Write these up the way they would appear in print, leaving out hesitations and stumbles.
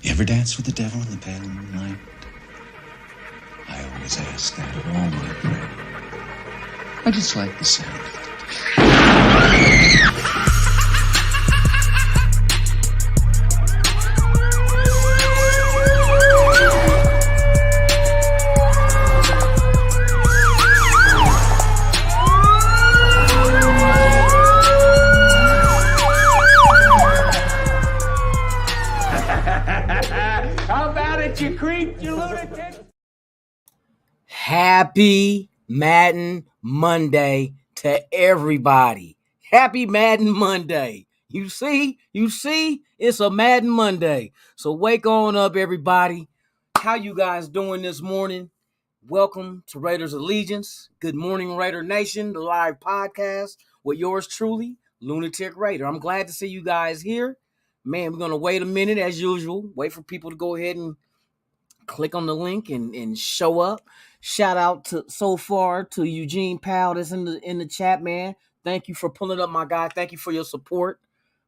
You ever dance with the devil in the pale moonlight? I always ask that of all my prey. I just like the sound of it. How about it, you creep, you lunatic? Happy Madden Monday to everybody. Happy Madden Monday. You see, it's a Madden Monday. So wake on up, everybody. How you guys doing this morning? Welcome to Raiders Allegiance. Good morning, Raider Nation, the live podcast with yours truly, Lunatic Raider. I'm glad to see you guys here. Man, we're going to wait a minute as usual. Wait for people to go ahead and click on the link and show up. Shout out to so far to Eugene Powell that's in the chat, man. Thank you for pulling up, my guy. Thank you for your support.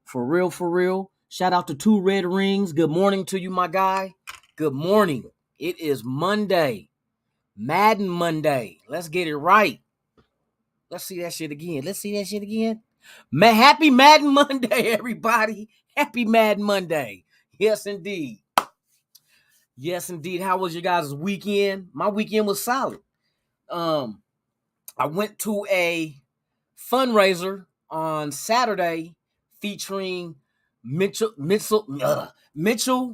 For real, for real. Shout out to Two Red Rings. Good morning to you, my guy. Good morning. It is Monday. Madden Monday. Let's get it right. Let's see that shit again. Happy Madden Monday, everybody. Happy Madden Monday. Yes, indeed. Yes, indeed. How was your guys' weekend? My weekend was solid. I went to a fundraiser on Saturday featuring Mitchell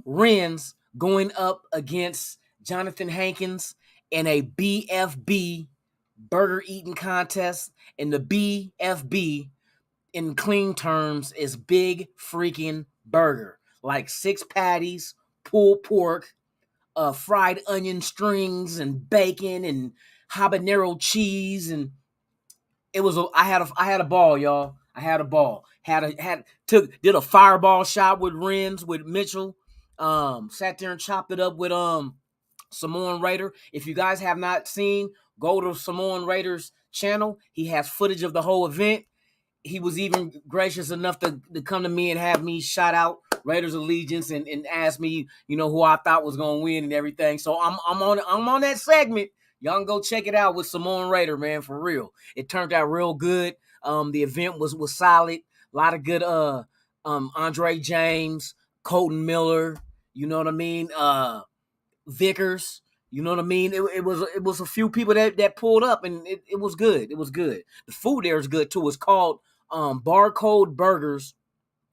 Renz going up against Jonathan Hankins in a BFB burger eating contest. And the BFB in clean terms is big freaking burger. Like 6 patties, pulled pork, fried onion strings and bacon and habanero cheese, and it was I had a ball, y'all. I had a ball. Did a fireball shot with Renz with Mitchell. Sat there and chopped it up with Samoan Raider. If you guys have not seen, go to Samoan Raider's channel. He has footage of the whole event. He was even gracious enough to come to me and have me shout out Raiders Allegiance and ask me, who I thought was gonna win and everything. So I'm on that segment. Y'all can go check it out with Samoan Raider, man, for real. It turned out real good. The event was solid. A lot of good Andre James, Colton Miller, you know what I mean? Vickers, you know what I mean? It was a few people that pulled up, and it was good. It was good. The food there is good too. It's called Barcode Burgers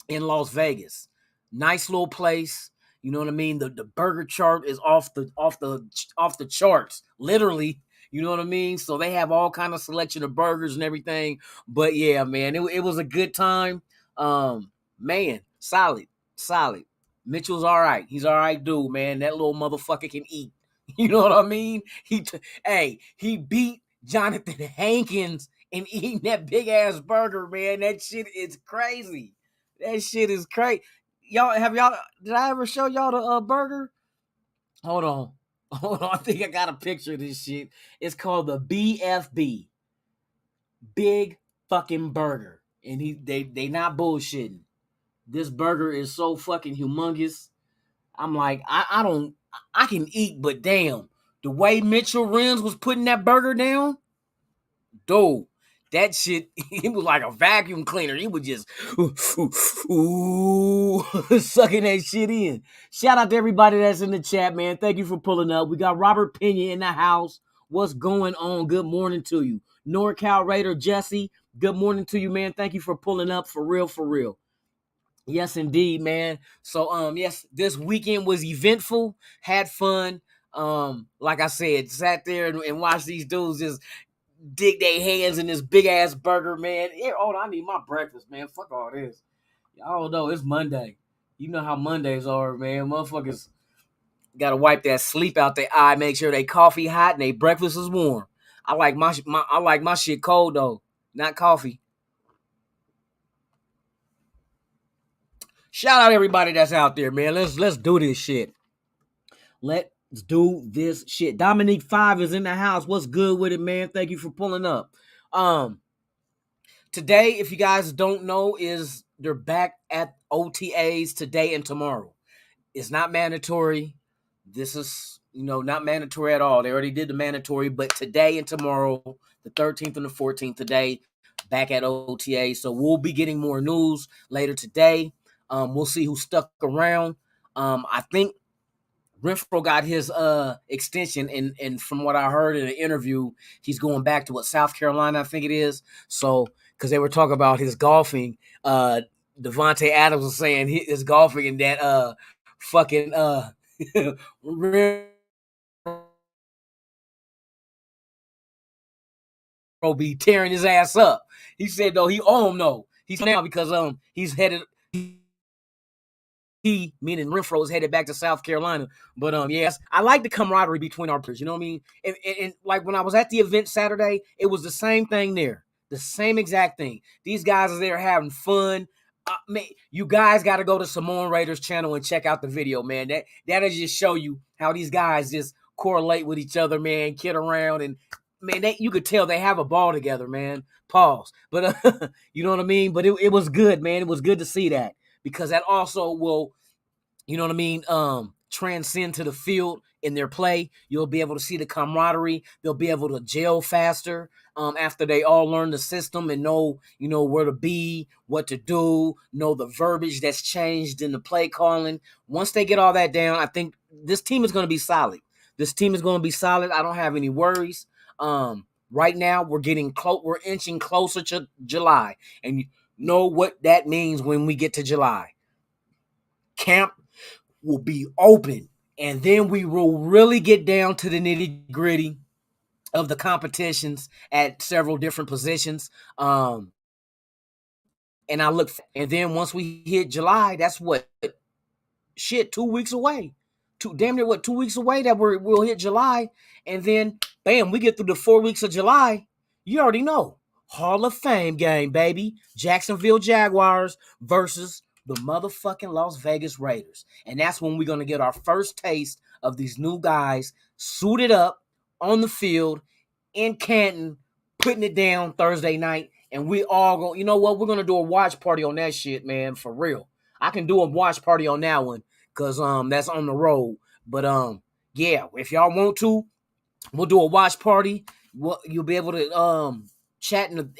in Las Vegas. Nice little place. You know what I mean? The burger chart is off the charts, literally. You know what I mean? So they have all kind of selection of burgers and everything. But yeah, man, it was a good time. Man, solid. Mitchell's all right. He's all right, dude, man. That little motherfucker can eat. You know what I mean? He beat Jonathan Hankins in eating that big ass burger, man. That shit is crazy. Y'all, did I ever show y'all the burger? Hold on. I think I got a picture of this shit. It's called the BFB. Big fucking burger. And they not bullshitting. This burger is so fucking humongous. I'm like, I can eat, but damn, the way Mitchell Renz was putting that burger down, dude, that shit, it was like a vacuum cleaner. He was just sucking that shit in. Shout out to everybody that's in the chat, man. Thank you for pulling up. We got Robert Pena in the house. What's going on? Good morning to you. NorCal Raider Jesse, good morning to you, man. Thank you for pulling up, for real. Yes, indeed, man. So, yes, this weekend was eventful. Had fun. Like I said, sat there and watched these dudes just dig their hands in this big ass burger, man. Here, hold on, I need my breakfast, man. Fuck all this. Y'all know it's Monday. You know how Mondays are, man. Motherfuckers gotta wipe that sleep out their eye, make sure they coffee hot and they breakfast is warm. I like my shit cold though, not coffee. Shout out everybody that's out there, man. Let's do this shit. Let's do this shit. Dominique 5 is in the house. What's good with it, man? Thank you for pulling up. Today, if you guys don't know, is they're back at OTAs today and tomorrow. It's not mandatory. This is, not mandatory at all. They already did the mandatory, but today and tomorrow, the 13th and the 14th, today, back at OTA. So we'll be getting more news later today. We'll see who stuck around. I think Renfro got his extension, and from what I heard in an interview, he's going back to South Carolina, I think it is. So, because they were talking about his golfing, Devontae Adams was saying his golfing, and that fucking Renfro be tearing his ass up. He said though he owe him no. He's now because he's headed. He, meaning Renfro, is headed back to South Carolina. But yes, I like the camaraderie between our players. You know what I mean? And like when I was at the event Saturday, it was the same thing there. The same exact thing. These guys are there having fun. Man, you guys got to go to Samoan Raiders channel and check out the video, man. That'll just show you how these guys just correlate with each other, man, kid around, and man, you could tell they have a ball together, man. Pause. But you know what I mean? But it was good, man. It was good to see that, because that also will, you know what I mean, transcend to the field in their play. You'll be able to see the camaraderie. They'll be able to gel faster after they all learn the system and know, where to be, what to do, know the verbiage that's changed in the play calling. Once they get all that down, I think this team is going to be solid. This team is going to be solid. I don't have any worries. Right now, we're inching closer to July, and you know what that means when we get to July. Camp will be open, and then we will really get down to the nitty-gritty of the competitions at several different positions. And then once we hit July, that's what 2 weeks away. Damn near 2 weeks away that we'll hit July, and then bam, we get through the 4 weeks of July. You already know, Hall of Fame game, baby. Jacksonville Jaguars versus the motherfucking Las Vegas Raiders. And that's when we're going to get our first taste of these new guys suited up on the field in Canton, putting it down Thursday night. And we all go, you know what? We're going to do a watch party on that shit, man, for real. I can do a watch party on that one because that's on the road. But yeah, if y'all want to, we'll do a watch party. You'll be able to chat and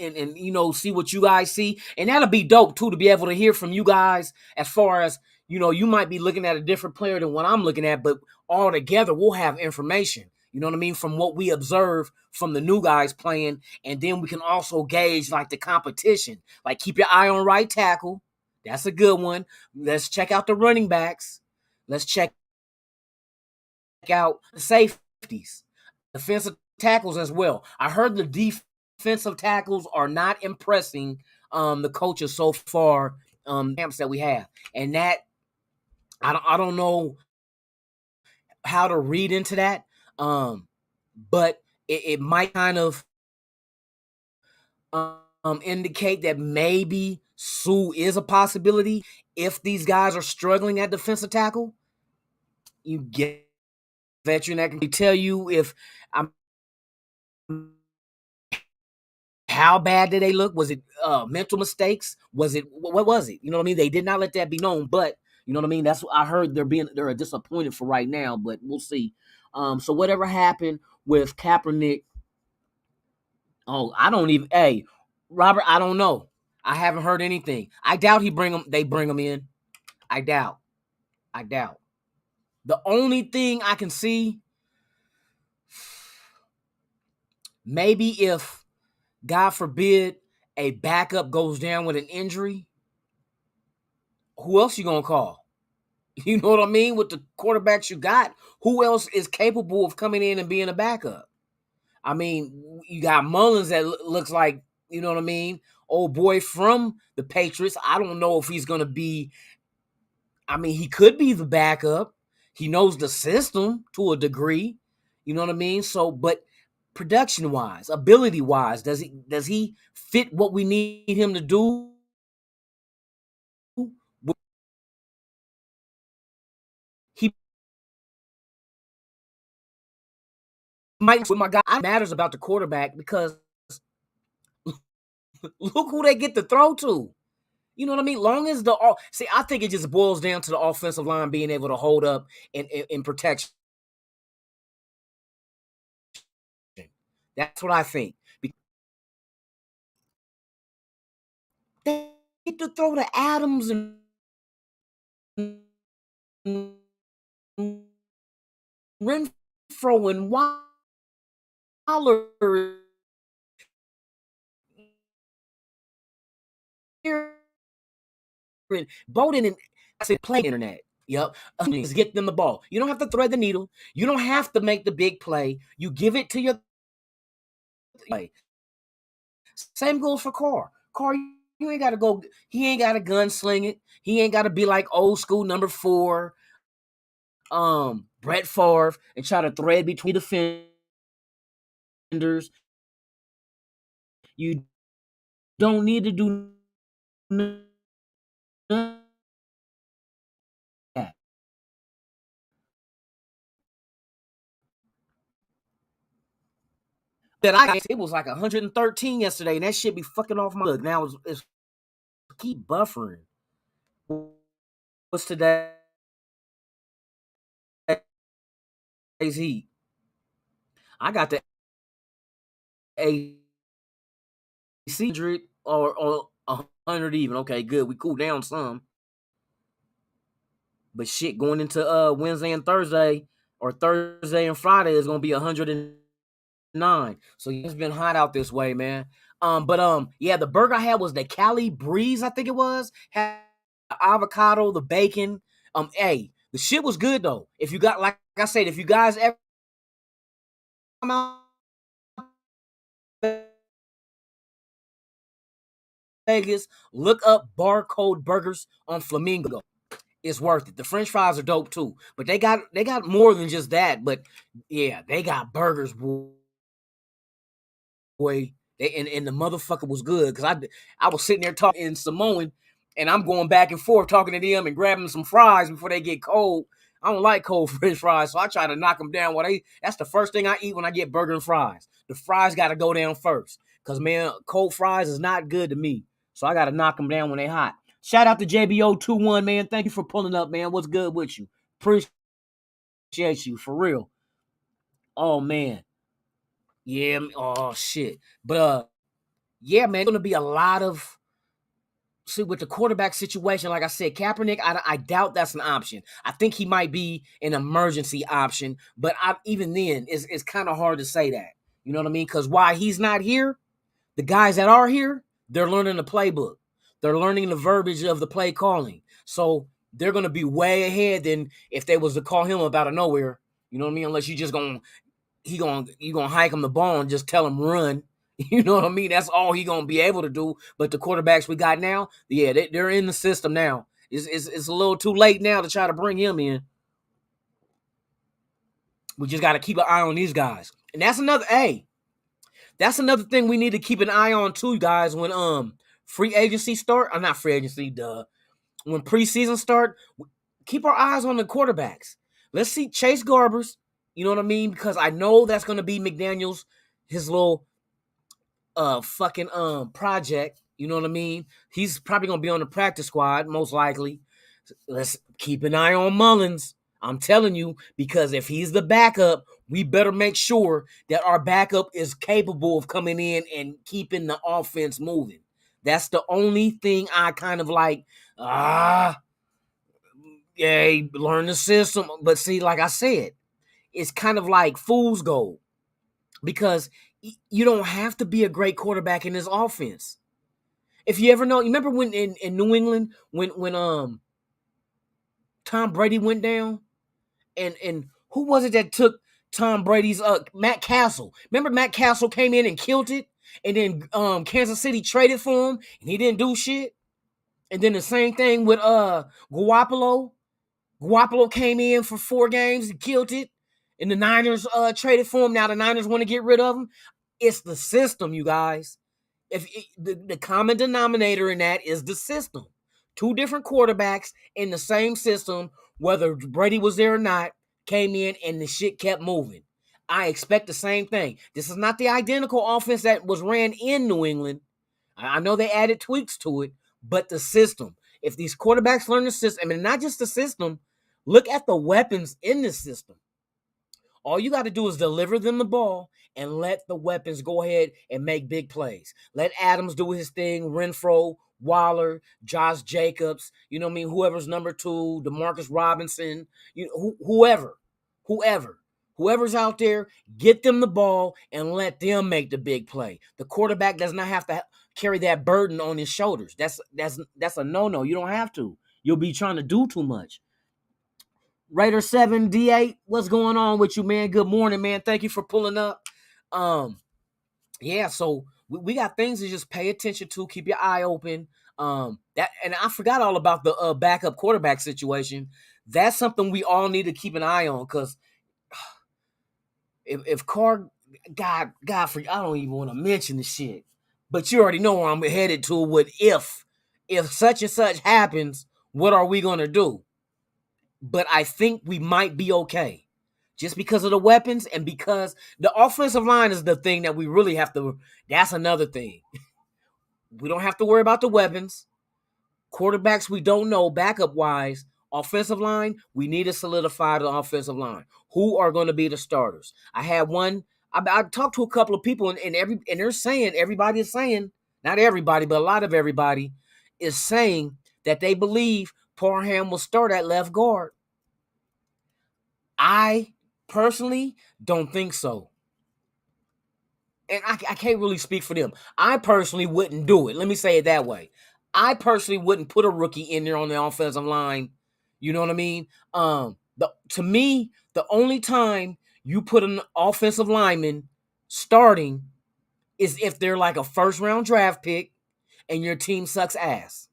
see what you guys see, and that'll be dope too, to be able to hear from you guys as far as you might be looking at a different player than what I'm looking at, but all together we'll have information, you know what I mean, from what we observe from the new guys playing. And then we can also gauge like the competition, like keep your eye on right tackle. That's a good one. Let's check out the running backs. Let's check out the safeties, defensive tackles as well. I heard the defensive tackles are not impressing the coaches so far, camps that we have, and that I don't know how to read into that, but it might kind of indicate that maybe Sue is a possibility if these guys are struggling at defensive tackle. You get a veteran that can tell you if I'm. How bad did they look? Was it mental mistakes? Was it what was it? You know what I mean? They did not let that be known, but you know what I mean? That's what I heard. They're disappointed for right now, but we'll see. So whatever happened with Kaepernick, Robert, I don't know. I haven't heard anything. I doubt they bring him in. I doubt. The only thing I can see, maybe if, God forbid, a backup goes down with an injury, who else you gonna call? You know what I mean? With the quarterbacks you got, who else is capable of coming in and being a backup? I mean, you got Mullins that looks like, you know what I mean, old boy from the Patriots. I don't know if he's gonna be. I mean, he could be the backup. He knows the system to a degree. You know what I mean? So, but production-wise, ability-wise, does he fit what we need him to do? He might with my guy. It matters about the quarterback because look who they get to throw to. You know what I mean? Long as see, I think it just boils down to the offensive line being able to hold up in protection. That's what I think. They need to throw to Adams and Renfro and Waller. Bowden and I said play internet. Yep. Just get them the ball. You don't have to thread the needle. You don't have to make the big play. You give it to your play. Same goes for Carr. Carr, you ain't gotta go, he ain't gotta gunsling it. He ain't gotta be like old school number 4, Brett Favre, and try to thread between defenders. You don't need to do that. It was like 113 yesterday, and that shit be fucking off my look. Now it's keep buffering. What's today's heat? I got the AC or 100 even. Okay, good. We cool down some. But shit, going into Wednesday and Thursday, or Thursday and Friday, is gonna be 109. So it's been hot out this way, man. Yeah, the burger I had was the Cali Breeze, I think it was. Had avocado, the bacon. Hey, the shit was good though. If you got, like I said, if you guys ever come out Vegas, look up Barcode Burgers on Flamingo. It's worth it. The French fries are dope too, but they got more than just that. But yeah, they got burgers, boy. And the motherfucker was good because I was sitting there talking in Samoan, and I'm going back and forth talking to them and grabbing some fries before they get cold. I don't like cold French fries, so I try to knock them down. That's the first thing I eat when I get burger and fries. The fries got to go down first because, man, cold fries is not good to me. So I got to knock them down when they hot. Shout out to JBO21, man. Thank you for pulling up, man. What's good with you? Appreciate you, for real. Oh, man. Yeah. Oh, shit. But, yeah, man, going to be a lot of, see, with the quarterback situation, like I said, Kaepernick, I doubt that's an option. I think he might be an emergency option, but even then, it's kind of hard to say that. You know what I mean? Because why he's not here, the guys that are here, they're learning the playbook. They're learning the verbiage of the play calling. So they're going to be way ahead than if they was to call him up out of nowhere. You know what I mean? Unless you just you gonna hike him the ball and just tell him run. You know what I mean? That's all he gonna be able to do. But the quarterbacks we got now, yeah, they're in the system now. It's a little too late now to try to bring him in. We just got to keep an eye on these guys. And that's another thing we need to keep an eye on too, guys, when free agency start. Not free agency, when preseason start, keep our eyes on the quarterbacks. Let's see Chase Garbers, you know what I mean? Because I know that's gonna be McDaniels, his little fucking project, you know what I mean? He's probably gonna be on the practice squad, most likely. Let's keep an eye on Mullins. I'm telling you, because if he's the backup, we better make sure that our backup is capable of coming in and keeping the offense moving. That's the only thing I kind of like, yeah, learn the system. But see, like I said, it's kind of like fool's gold because you don't have to be a great quarterback in this offense. If you ever know, you remember when in New England, when Tom Brady went down? And who was it that took Tom Brady's Matt Castle? Remember Matt Castle came in and killed it, and then Kansas City traded for him, and he didn't do shit. And then the same thing with Garoppolo. Garoppolo came in for 4 games and killed it, and the Niners traded for him. Now the Niners want to get rid of him. It's the system, you guys. The common denominator in that is the system. 2 different quarterbacks in the same system, whether Brady was there or not, came in and the shit kept moving. I expect the same thing. This is not the identical offense that was ran in New England. I know they added tweaks to it, but the system. If these quarterbacks learn the system, and not just the system, look at the weapons in the system. All you got to do is deliver them the ball and let the weapons go ahead and make big plays. Let Adams do his thing, Renfro, Waller, Josh Jacobs, you know what I mean? Whoever's number 2, DeMarcus Robinson, whoever's out there, get them the ball and let them make the big play. The quarterback does not have to carry that burden on his shoulders. That's a no-no. You don't have to. You'll be trying to do too much. Raider 7 D8, what's going on with you, man? Good morning, man. Thank you for pulling up. Yeah, so we got things to just pay attention to. Keep your eye open. And I forgot all about the backup quarterback situation. That's something we all need to keep an eye on, because if Carr, God, I don't even want to mention the shit, but you already know where I'm headed to. With if such and such happens, what are we gonna do? But I think we might be okay, just because of the weapons and because the offensive line is the thing that we really have to. That's another thing. We don't have to worry about the weapons. Quarterbacks, we don't know backup wise. Offensive line, we need to solidify the offensive line. Who are going to be the starters? I had one. I talked to a couple of people, and they're saying, everybody is saying, not everybody, but a lot of everybody is saying that they believe Parham will start at left guard. I personally don't think so. And I can't really speak for them. I personally wouldn't do it. Let me say it that way. I personally wouldn't put a rookie in there on the offensive line. You know what I mean? To me, the only time you put an offensive lineman starting is if they're like a first-round draft pick and your team sucks ass.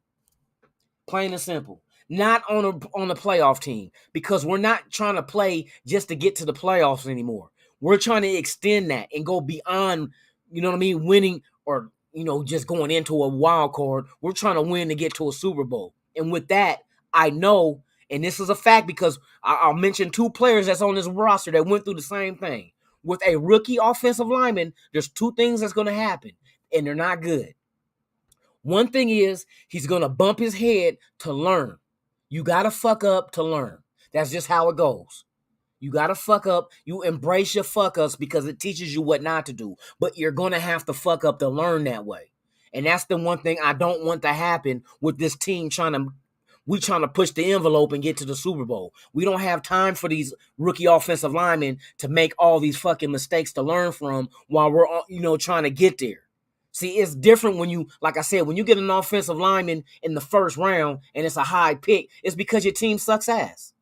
Plain and simple. Not on a playoff team, because we're not trying to play just to get to the playoffs anymore. We're trying to extend that and go beyond, you know what I mean, winning or, just going into a wild card. We're trying to win to get to a Super Bowl. And with that, I know, and this is a fact because I'll mention 2 players that's on this roster that went through the same thing. With a rookie offensive lineman, there's 2 things that's going to happen, and they're not good. One thing is he's going to bump his head to learn. You got to fuck up to learn. That's just how it goes. You got to fuck up. You embrace your fuck ups because it teaches you what not to do. But you're going to have to fuck up to learn that way. And that's the one thing I don't want to happen with this team trying to push the envelope and get to the Super Bowl. We don't have time for these rookie offensive linemen to make all these fucking mistakes to learn from while we're, trying to get there. See, it's different when you, like I said, when you get an offensive lineman in the first round and it's a high pick, it's because your team sucks ass.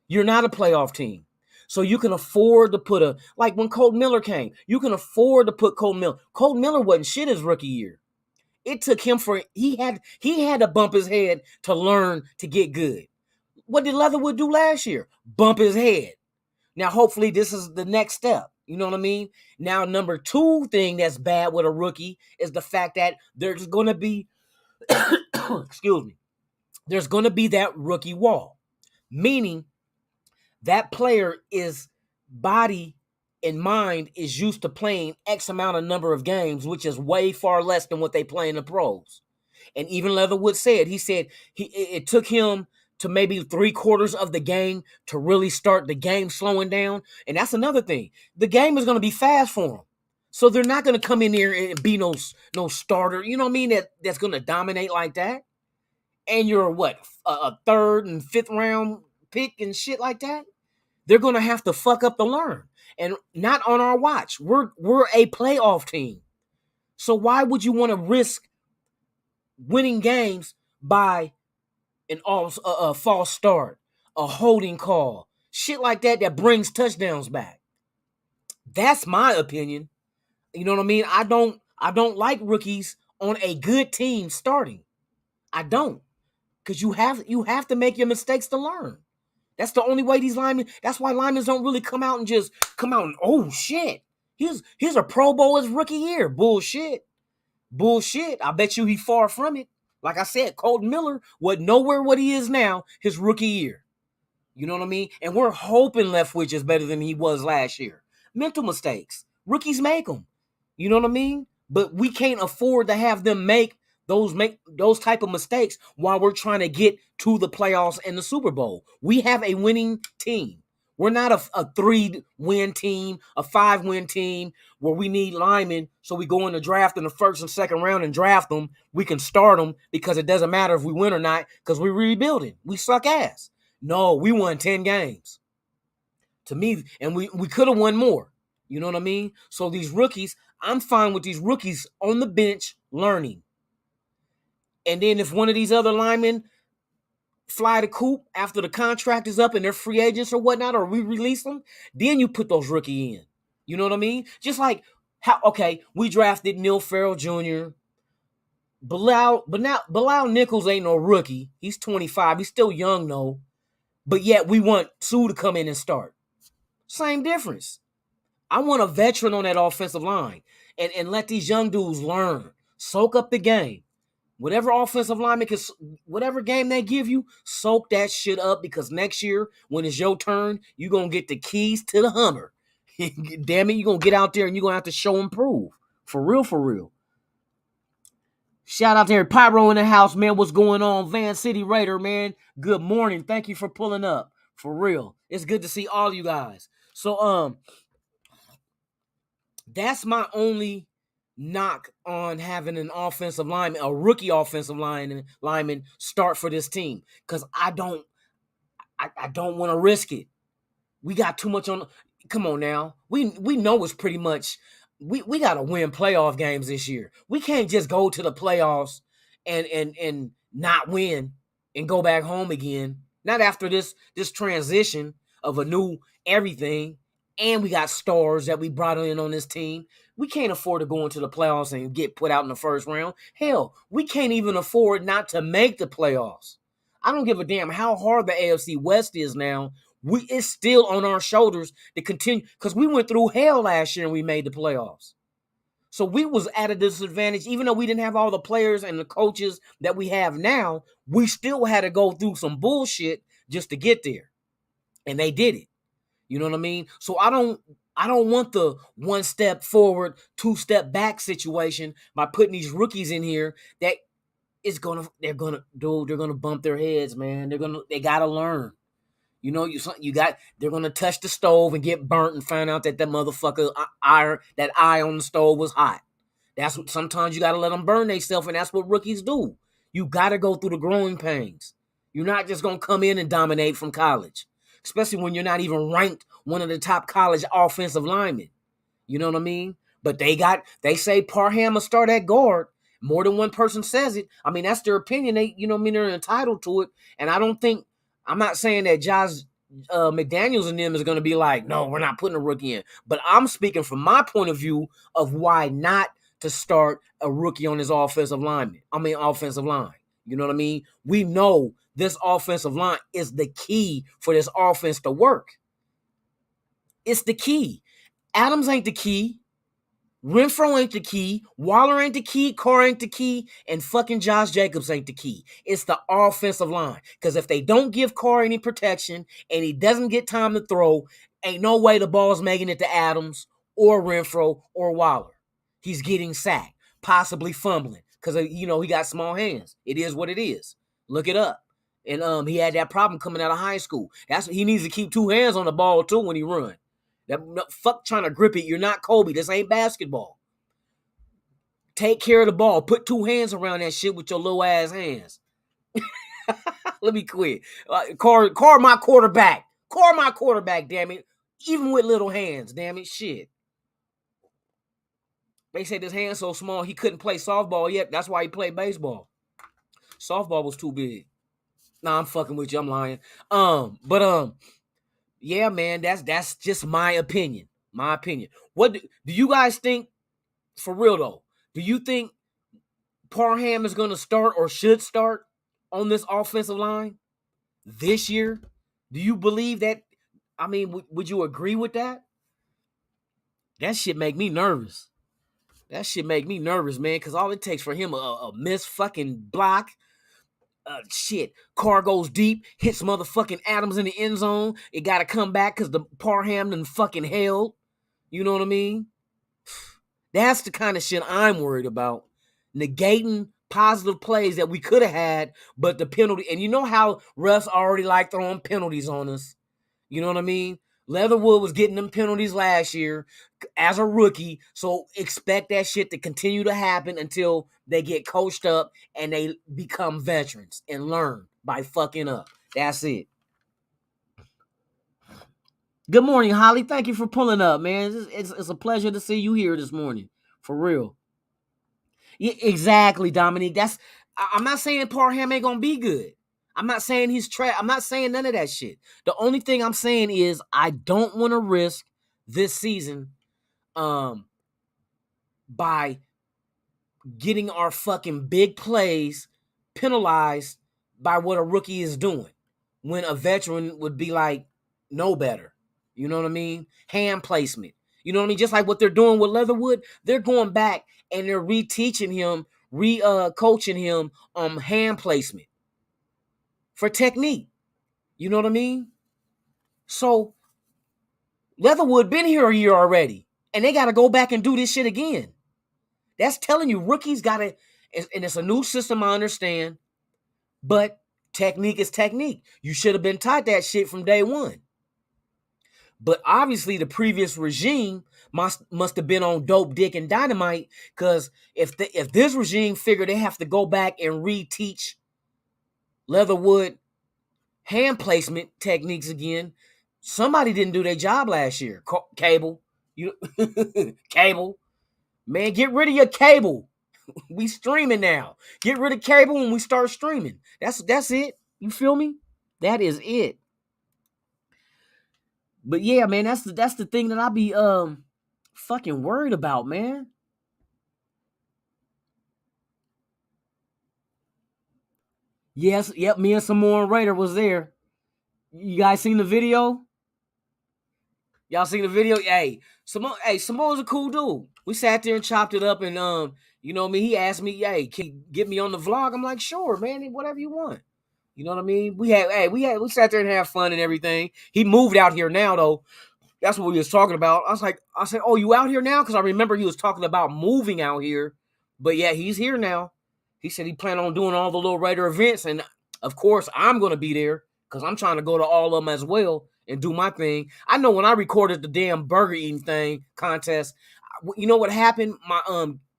You're not a playoff team. So you can afford to put like when Colton Miller came, you can afford to put Colton Miller. Colton Miller wasn't shit his rookie year. It took him he had to bump his head to learn to get good. What did Leatherwood do last year? Bump his head. Now, hopefully this is the next step. You know what I mean? Now, number 2 thing that's bad with a rookie is the fact that there's going to be, there's going to be that rookie wall. Meaning that player is body and mind is used to playing X amount of number of games, which is way far less than what they play in the pros. And even Leatherwood said, it took him to maybe 3/4 of the game to really start the game slowing down. And that's another thing. The game is going to be fast for them. So they're not going to come in here and be no starter. You know what I mean? That's going to dominate like that. And you're a 3rd and 5th round pick and shit like that. They're going to have to fuck up to learn. And not on our watch. We're a playoff team. So why would you want to risk winning games by a false start, a holding call, shit like that brings touchdowns back? That's my opinion. You know what I mean? I don't like rookies on a good team starting. I don't, because you have to make your mistakes to learn. That's the only way these linemen. That's why linemen don't really come out and oh shit, here's a Pro Bowl his rookie year. Bullshit. I bet you he's far from it. Like I said, Colton Miller was nowhere what he is now his rookie year. You know what I mean? And we're hoping Leftwich is better than he was last year. Mental mistakes. Rookies make them. You know what I mean? But we can't afford to have them make those type of mistakes while we're trying to get to the playoffs and the Super Bowl. We have a winning team. We're not a 3-win team, a 5-win team where we need linemen so we go in the draft in the first and second round and draft them. We can start them because it doesn't matter if we win or not because we're rebuilding. We suck ass. No, we won 10 games. To me, and we could have won more. You know what I mean? So these rookies, I'm fine with these rookies on the bench learning. And then if one of these other linemen fly the coop after the contract is up and they're free agents or whatnot, or we release them, then you put those rookie in. You know what I mean? Just like we drafted Neil Farrell Jr. Bilal Nichols ain't no rookie. He's 25. He's still young though. But yet we want Sue to come in and start. Same difference. I want a veteran on that offensive line and let these young dudes learn. Soak up the game. Whatever offensive lineman whatever game they give you, soak that shit up because next year, when it's your turn, you're going to get the keys to the Hummer. Damn it, you're going to get out there and you're going to have to show and prove. For real, for real. Shout out to Pyro in the house, man. What's going on? Van City Raider, man. Good morning. Thank you for pulling up. For real. It's good to see all you guys. So, that's my only knock on having an offensive lineman, a rookie offensive lineman start for this team. Because I don't want to risk it. We got too much on. Come on now. We know it's pretty much we got to win playoff games this year. We can't just go to the playoffs and not win and go back home again. Not after this transition of a new everything. And we got stars that we brought in on this team. We can't afford to go into the playoffs and get put out in the first round. Hell, we can't even afford not to make the playoffs. I don't give a damn how hard the AFC West is now. It's still on our shoulders to continue because we went through hell last year and we made the playoffs. So we was at a disadvantage. Even though we didn't have all the players and the coaches that we have now, we still had to go through some bullshit just to get there. And they did it. You know what I mean? So I don't want the 1 step forward, 2 step back situation by putting these rookies in here that they're gonna bump their heads, man. They gotta learn. You know, they're gonna touch the stove and get burnt and find out that motherfucker eye on the stove was hot. That's what sometimes you gotta let them burn themselves, and that's what rookies do. You gotta go through the growing pains. You're not just gonna come in and dominate from college. Especially when you're not even ranked one of the top college offensive linemen. You know what I mean? But they say Parham will start at guard. More than one person says it. I mean, that's their opinion. They're entitled to it. And I'm not saying that Josh McDaniels and them is going to be like, no, we're not putting a rookie in. But I'm speaking from my point of view of why not to start a rookie on his offensive line. You know what I mean? We know this offensive line is the key for this offense to work. It's the key. Adams ain't the key. Renfro ain't the key. Waller ain't the key. Carr ain't the key. And fucking Josh Jacobs ain't the key. It's the offensive line. Because if they don't give Carr any protection and he doesn't get time to throw, ain't no way the ball's making it to Adams or Renfro or Waller. He's getting sacked, possibly fumbling. Because, he got small hands. It is what it is. Look it up. And he had that problem coming out of high school. He needs to keep 2 hands on the ball, too, when he run. Fuck trying to grip it. You're not Kobe. This ain't basketball. Take care of the ball. Put 2 hands around that shit with your little ass hands. Let me quit. Carr my quarterback. Carr my quarterback, damn it. Even with little hands, damn it. Shit. They say his hand's so small he couldn't play softball yet. That's why he played baseball. Softball was too big. Nah, I'm fucking with you. I'm lying. Yeah, man, that's just my opinion. My opinion. What do you guys think? For real though, do you think Parham is going to start or should start on this offensive line this year? Do you believe that? I mean, would you agree with that? That shit make me nervous. That shit make me nervous, man, because all it takes for him a miss fucking block. Shit, Carr goes deep, hits motherfucking Adams in the end zone. It got to come back because the Parham done fucking held. You know what I mean? That's the kind of shit I'm worried about. Negating positive plays that we could have had, but the penalty, and you know how refs already like throwing penalties on us. You know what I mean? Leatherwood was getting them penalties last year as a rookie, so expect that shit to continue to happen until they get coached up and they become veterans and learn by fucking up. That's it. Good morning, Holly. Thank you for pulling up, man. It's a pleasure to see you here this morning. For real. Yeah, exactly, Dominique. I'm not saying Parham ain't gonna be good. I'm not saying he's trash. I'm not saying none of that shit. The only thing I'm saying is I don't want to risk this season by getting our fucking big plays penalized by what a rookie is doing when a veteran would be like, no better. You know what I mean? Hand placement. You know what I mean? Just like what they're doing with Leatherwood, they're going back and they're reteaching him, coaching him on hand placement for technique. You know what I mean? So Leatherwood been here a year already, and they got to go back and do this shit again. That's telling you rookies got to, and it's a new system, I understand, but technique is technique. You should have been taught that shit from day one. But obviously the previous regime must have been on dope, dick, and dynamite, because if this regime figured they have to go back and reteach Leatherwood hand placement techniques again, somebody didn't do their job last year. Cable. Cable. Man, get rid of your cable. We streaming now. Get rid of cable when we start streaming. That's it. You feel me? That is it. But yeah, man, that's the thing that I be fucking worried about, man. Yes, yep, me and Samoan Raider was there. You guys seen the video? Y'all seen the video? Hey, Samoa's a cool dude. We sat there and chopped it up, and you know what I mean? He asked me, hey, can you get me on the vlog? I'm like, sure, man, whatever you want. You know what I mean? We sat there and had fun and everything. He moved out here now though. That's what we was talking about. I said, oh, you out here now? Because I remember he was talking about moving out here. But yeah, he's here now. He said he planned on doing all the little Raider events. And of course, I'm going to be there because I'm trying to go to all of them as well and do my thing. I know when I recorded the damn burger eating thing contest, you know what happened? My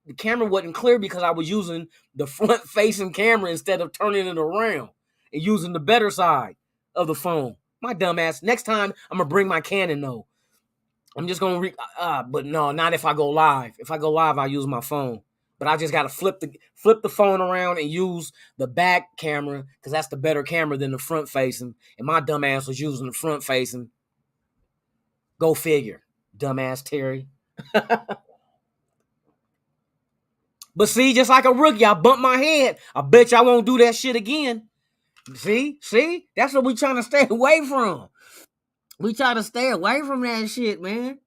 the camera wasn't clear because I was using the front facing camera instead of turning it around and using the better side of the phone. My dumb ass. Next time, I'm going to bring my Canon though. I'm just gonna but no, not if I go live. If I go live, I use my phone. But I just gotta flip the phone around and use the back camera because that's the better camera than the front facing. And my dumb ass was using the front facing. Go figure, dumbass Terry. But see, just like a rookie, I bumped my head. I bet y'all won't do that shit again. See, that's what we trying to stay away from. We try to stay away from that shit, man.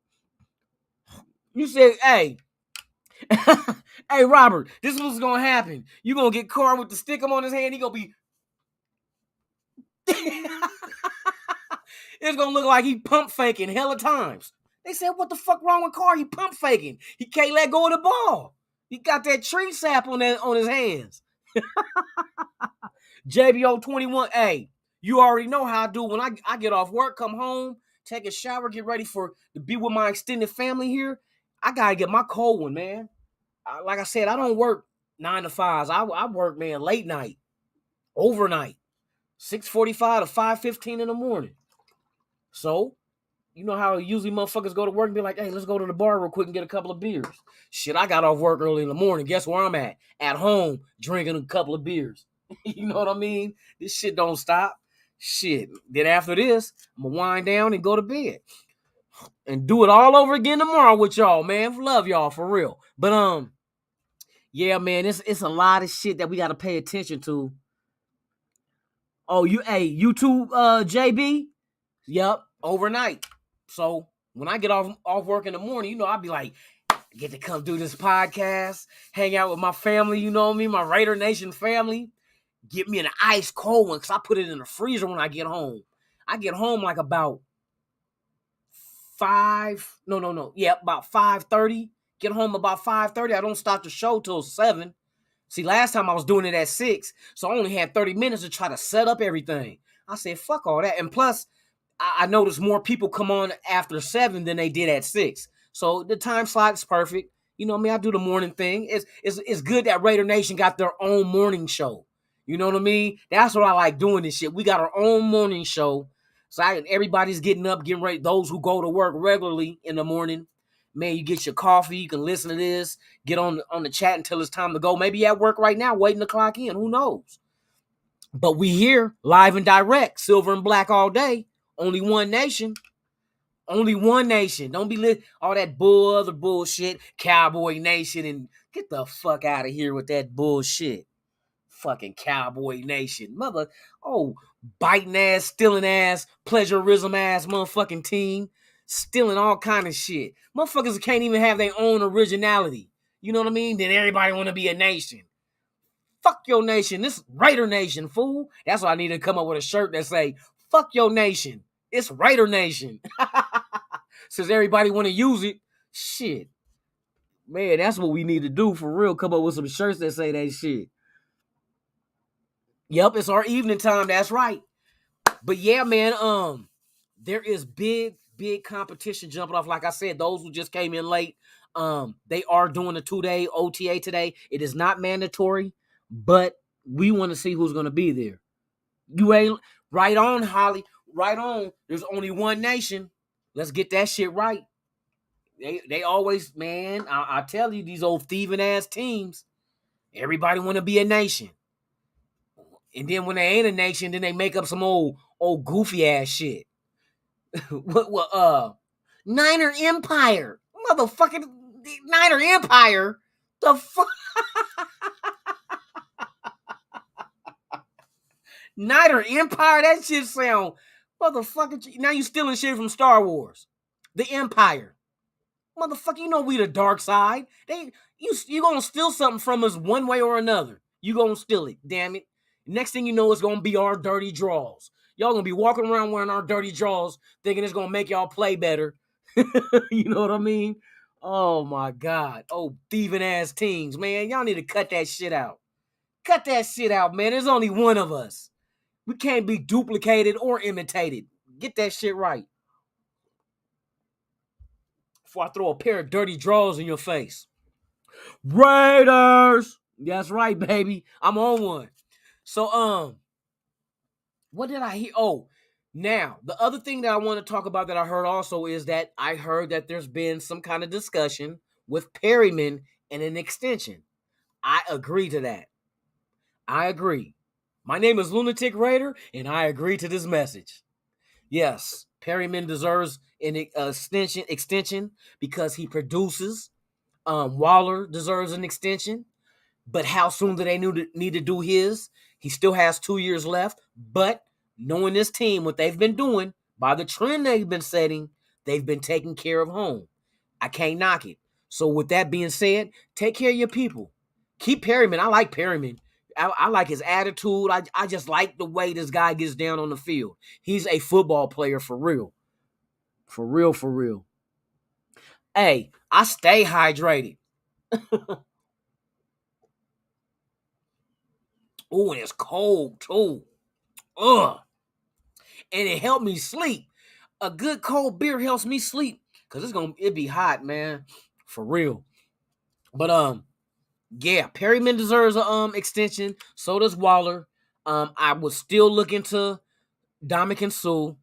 You said, hey, hey, Robert, this is what's going to happen. You're going to get Carr with the stick on his hand. He going to be... It's going to look like he pump faking hella times. They said, what the fuck wrong with Carr? He pump faking. He can't let go of the ball. He got that tree sap on his hands. JBO 21, hey, you already know how I do when I get off work, come home, take a shower, get ready to be with my extended family here. I got to get my cold one, man. Like I said, I don't work 9 to 5s. I work, man, late night, overnight, 6:45 to 5:15 in the morning. So, you know how usually motherfuckers go to work and be like, hey, let's go to the bar real quick and get a couple of beers. Shit, I got off work early in the morning. Guess where I'm at? At home, drinking a couple of beers. You know what I mean? This shit don't stop. Shit. Then after this, I'm going to wind down and go to bed. And do it all over again tomorrow with y'all, man. Love y'all, for real. But, yeah, man, it's a lot of shit that we got to pay attention to. Oh, you too, JB? Yep, overnight. So when I get off work in the morning, you know, I'll be like, I get to come do this podcast, hang out with my family, you know what I mean? My Raider Nation family. Get me an ice cold one because I put it in the freezer when I get home. I get home like about about 5:30. Get home about 5:30. I don't start the show till 7. See, last time I was doing it at 6, so I only had 30 minutes to try to set up everything. I said, fuck all that. And plus, I noticed more people come on after 7 than they did at 6. So the time slot is perfect. You know what I mean? I do the morning thing. It's good that Raider Nation got their own morning show. You know what I mean? That's what I like doing this shit. We got our own morning show. So everybody's getting up, getting ready. Those who go to work regularly in the morning, man, you get your coffee. You can listen to this. Get on the chat until it's time to go. Maybe you're at work right now waiting to clock in. Who knows? But we here live and direct, silver and black all day. Only one nation. Only one nation. Don't be all that other bullshit. Cowboy Nation, and get the fuck out of here with that bullshit. Fucking Cowboy Nation. Biting ass, stealing ass, pleasurism ass motherfucking team. Stealing all kind of shit. Motherfuckers can't even have their own originality. You know what I mean? Then everybody want to be a nation. Fuck your nation. This Raider Nation, fool. That's why I need to come up with a shirt that say, fuck your nation. It's Raider Nation. Since everybody want to use it, shit. Man, that's what we need to do for real. Come up with some shirts that say that shit. Yep, it's our evening time. That's right. But yeah, man, there is big competition jumping off. Like I said, those who just came in late, they are doing a 2-day OTA today. It is not mandatory, but we want to see who's going to be there. You ain't right on, Holly. Right on. There's only one nation. Let's get that shit right. They always, man, I tell you, these old thieving ass teams, everybody want to be a nation. And then when they ain't a nation, then they make up some old goofy ass shit. Niner Empire. Motherfucking Niner Empire. The fuck? Niner Empire? That shit sound motherfucking. Now you stealing shit from Star Wars. The Empire. Motherfucker, you know we the dark side. You gonna steal something from us one way or another. You gonna steal it, damn it. Next thing you know, it's gonna be our dirty draws. Y'all gonna be walking around wearing our dirty draws, thinking it's gonna make y'all play better. You know what I mean? Oh my God. Oh, thieving ass teams, man. Y'all need to cut that shit out. Cut that shit out, man. There's only one of us. We can't be duplicated or imitated. Get that shit right. Before I throw a pair of dirty draws in your face. Raiders! That's right, baby. I'm on one. So, what did I hear? Oh, now, the other thing that I want to talk about that I heard also is that I heard that there's been some kind of discussion with Perryman and an extension. I agree to that. I agree. My name is Lunatic Raider, and I agree to this message. Yes, Perryman deserves an extension because he produces. Waller deserves an extension, but how soon do they need to do his? He still has 2 years left, but knowing this team, what they've been doing, by the trend they've been setting, they've been taking care of home. I can't knock it. So with that being said, take care of your people. Keep Perryman. I like Perryman. I like his attitude. I just like the way this guy gets down on the field. He's a football player for real. For real, for real. Hey, I stay hydrated. Oh, and it's cold too. Ugh. And it helped me sleep. A good cold beer helps me sleep. Cause it'd be hot, man. For real. But yeah, Perryman deserves a extension. So does Waller. I was still looking to Ndamukong Suh,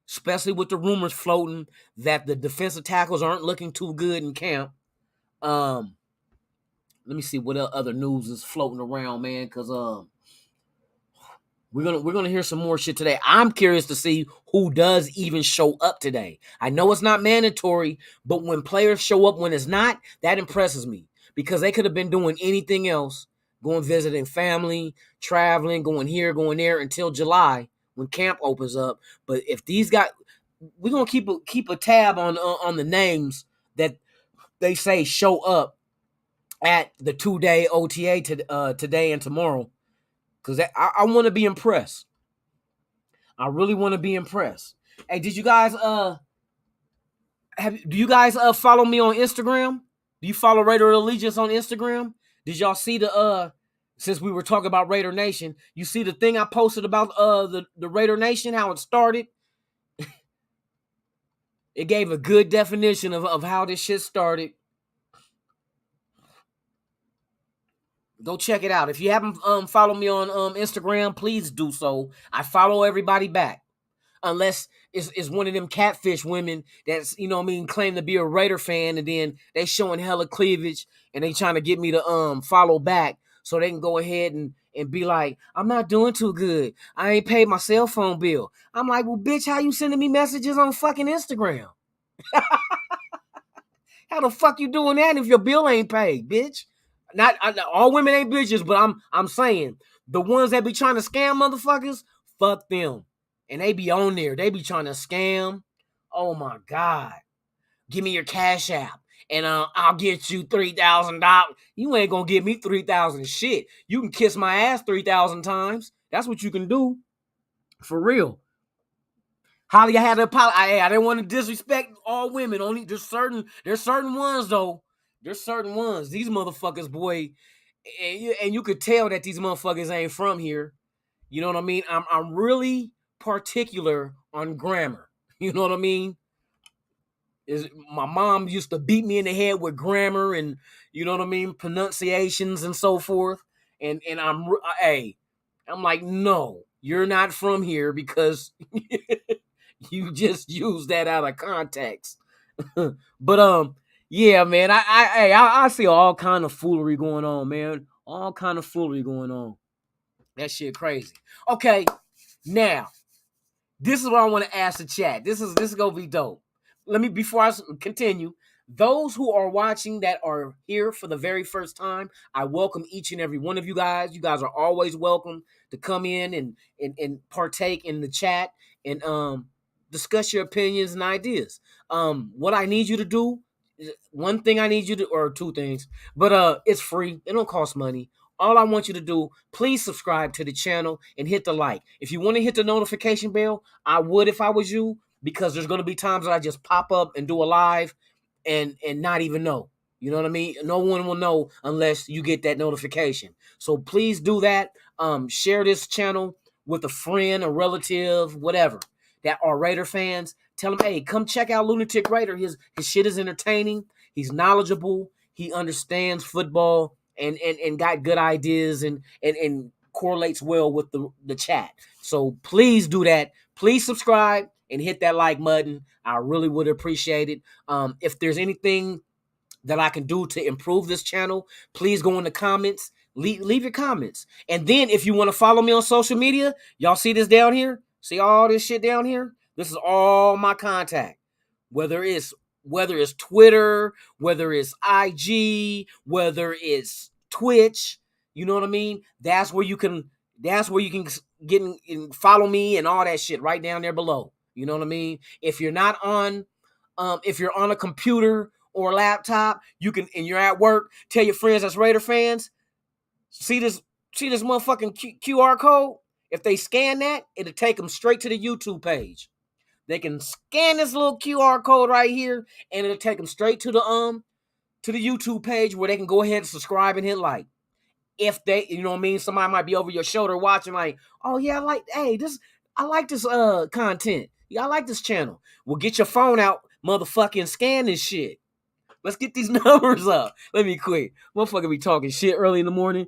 especially with the rumors floating that the defensive tackles aren't looking too good in camp. Let me see what other news is floating around, man, because we're gonna hear some more shit today. I'm curious to see who does even show up today. I know it's not mandatory, but when players show up when it's not, that impresses me. Because they could have been doing anything else, going visiting family, traveling, going here, going there until July when camp opens up. But if these guys, we're gonna keep a tab on the names that they say show up at the 2-day OTA today and tomorrow, because I want to be impressed. I really want to be impressed. Hey, did you guys do you guys follow me on Instagram? Do you follow Raider Allegiance on Instagram? Did y'all see the since we were talking about Raider Nation, you see the thing I posted about the Raider Nation, how it started? It gave a good definition of how this shit started. Go check it out. If you haven't followed me on Instagram, please do so. I follow everybody back. Unless it's one of them catfish women that's, you know what I mean, claim to be a Raider fan, and then they showing hella cleavage and they trying to get me to follow back so they can go ahead and be like, I'm not doing too good. I ain't paid my cell phone bill. I'm like, well, bitch, how you sending me messages on fucking Instagram? How the fuck you doing that if your bill ain't paid, bitch? Not all women ain't bitches, but I'm saying the ones that be trying to scam motherfuckers, fuck them. And they be on there. They be trying to scam. Oh my God. Give me your Cash App and I'll get you $3,000. You ain't gonna give me 3,000 shit. You can kiss my ass 3,000 times. That's what you can do. For real. Holly, I had to apologize. I didn't want to disrespect all women. Only there's certain ones though. There's certain ones. These motherfuckers, boy, and you could tell that these motherfuckers ain't from here. You know what I mean? I'm really particular on grammar. You know what I mean? My mom used to beat me in the head with grammar and, you know what I mean, pronunciations and so forth. And I'm like, no, you're not from here because you just use that out of context. But yeah, man, I see all kind of foolery going on, man. All kind of foolery going on. That shit crazy. Okay, now this is what I want to ask the chat. This is gonna be dope. Let me, before I continue, those who are watching that are here for the very first time, I welcome each and every one of you guys. You guys are always welcome to come in and partake in the chat and discuss your opinions and ideas. What I need you to do, one thing I need you to, or two things, but it's free. It don't cost money. All I want you to do, please subscribe to the channel and hit the like. If you want to hit the notification bell, I would if I was you, because there's going to be times that I just pop up and do a live and not even know. You know what I mean? No one will know unless you get that notification. So please do that. Share this channel with a friend, a relative, whatever, that are Raider fans. Tell them, hey, come check out Lunatic Raider. His shit is entertaining. He's knowledgeable. He understands football and got good ideas and correlates well with the chat. So please do that. Please subscribe and hit that like button. I really would appreciate it. If there's anything that I can do to improve this channel, please go in the comments. Leave your comments. And then if you want to follow me on social media, y'all see this down here? See all this shit down here? This is all my contact. Whether it's Twitter, whether it's IG, whether it's Twitch, you know what I mean? That's where you can get and follow me and all that shit right down there below. You know what I mean? If you're not on if you're on a computer or a laptop, you can, and you're at work, tell your friends that's Raider fans, see this motherfucking QR code? If they scan that, it'll take them straight to the YouTube page. They can scan this little QR code right here, and it'll take them straight to the YouTube page where they can go ahead and subscribe and hit like. If they, you know what I mean, somebody might be over your shoulder watching, like, oh yeah, I like this content. Yeah, I like this channel. Well, get your phone out, motherfucking scan this shit. Let's get these numbers up. Let me quit. Motherfucker be talking shit early in the morning.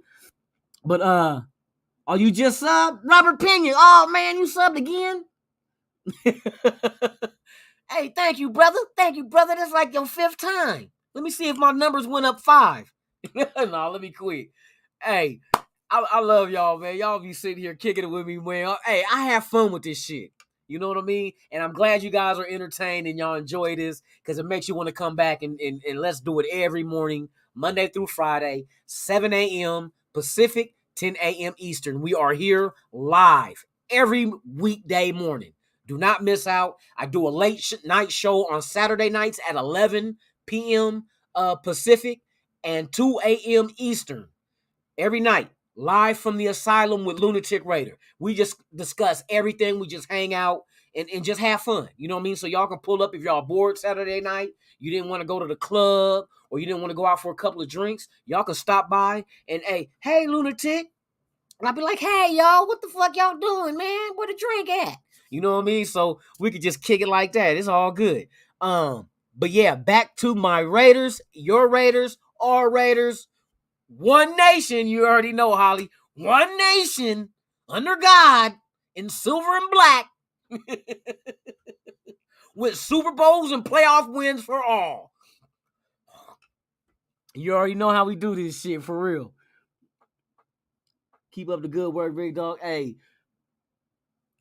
But are you just subbed? Robert Pena. Oh man, you subbed again? Hey, thank you, brother. Thank you, brother. That's like your 5th time. Let me see if my numbers went up 5. No, let me quit. Hey, I love y'all, man. Y'all be sitting here kicking it with me, man. Hey, I have fun with this shit. You know what I mean? And I'm glad you guys are entertained and y'all enjoy this, because it makes you want to come back and let's do it every morning, Monday through Friday, 7 a.m. Pacific, 10 a.m. Eastern. We are here live every weekday morning. Do not miss out. I do a late night show on Saturday nights at 11 p.m. Pacific and 2 a.m. Eastern. Every night, live from the asylum with Lunatic Raider. We just discuss everything. We just hang out and just have fun. You know what I mean? So y'all can pull up if y'all bored Saturday night. You didn't want to go to the club, or you didn't want to go out for a couple of drinks, y'all can stop by and hey, Lunatic. And I'd be like, hey, y'all, what the fuck y'all doing, man? Where the drink at? You know what I mean? So we could just kick it like that. It's all good. But yeah, back to my Raiders, your Raiders, our Raiders. One nation, you already know, Holly. One nation under God in silver and black with Super Bowls and playoff wins for all. You already know how we do this shit, for real. Keep up the good work, big dog. Hey,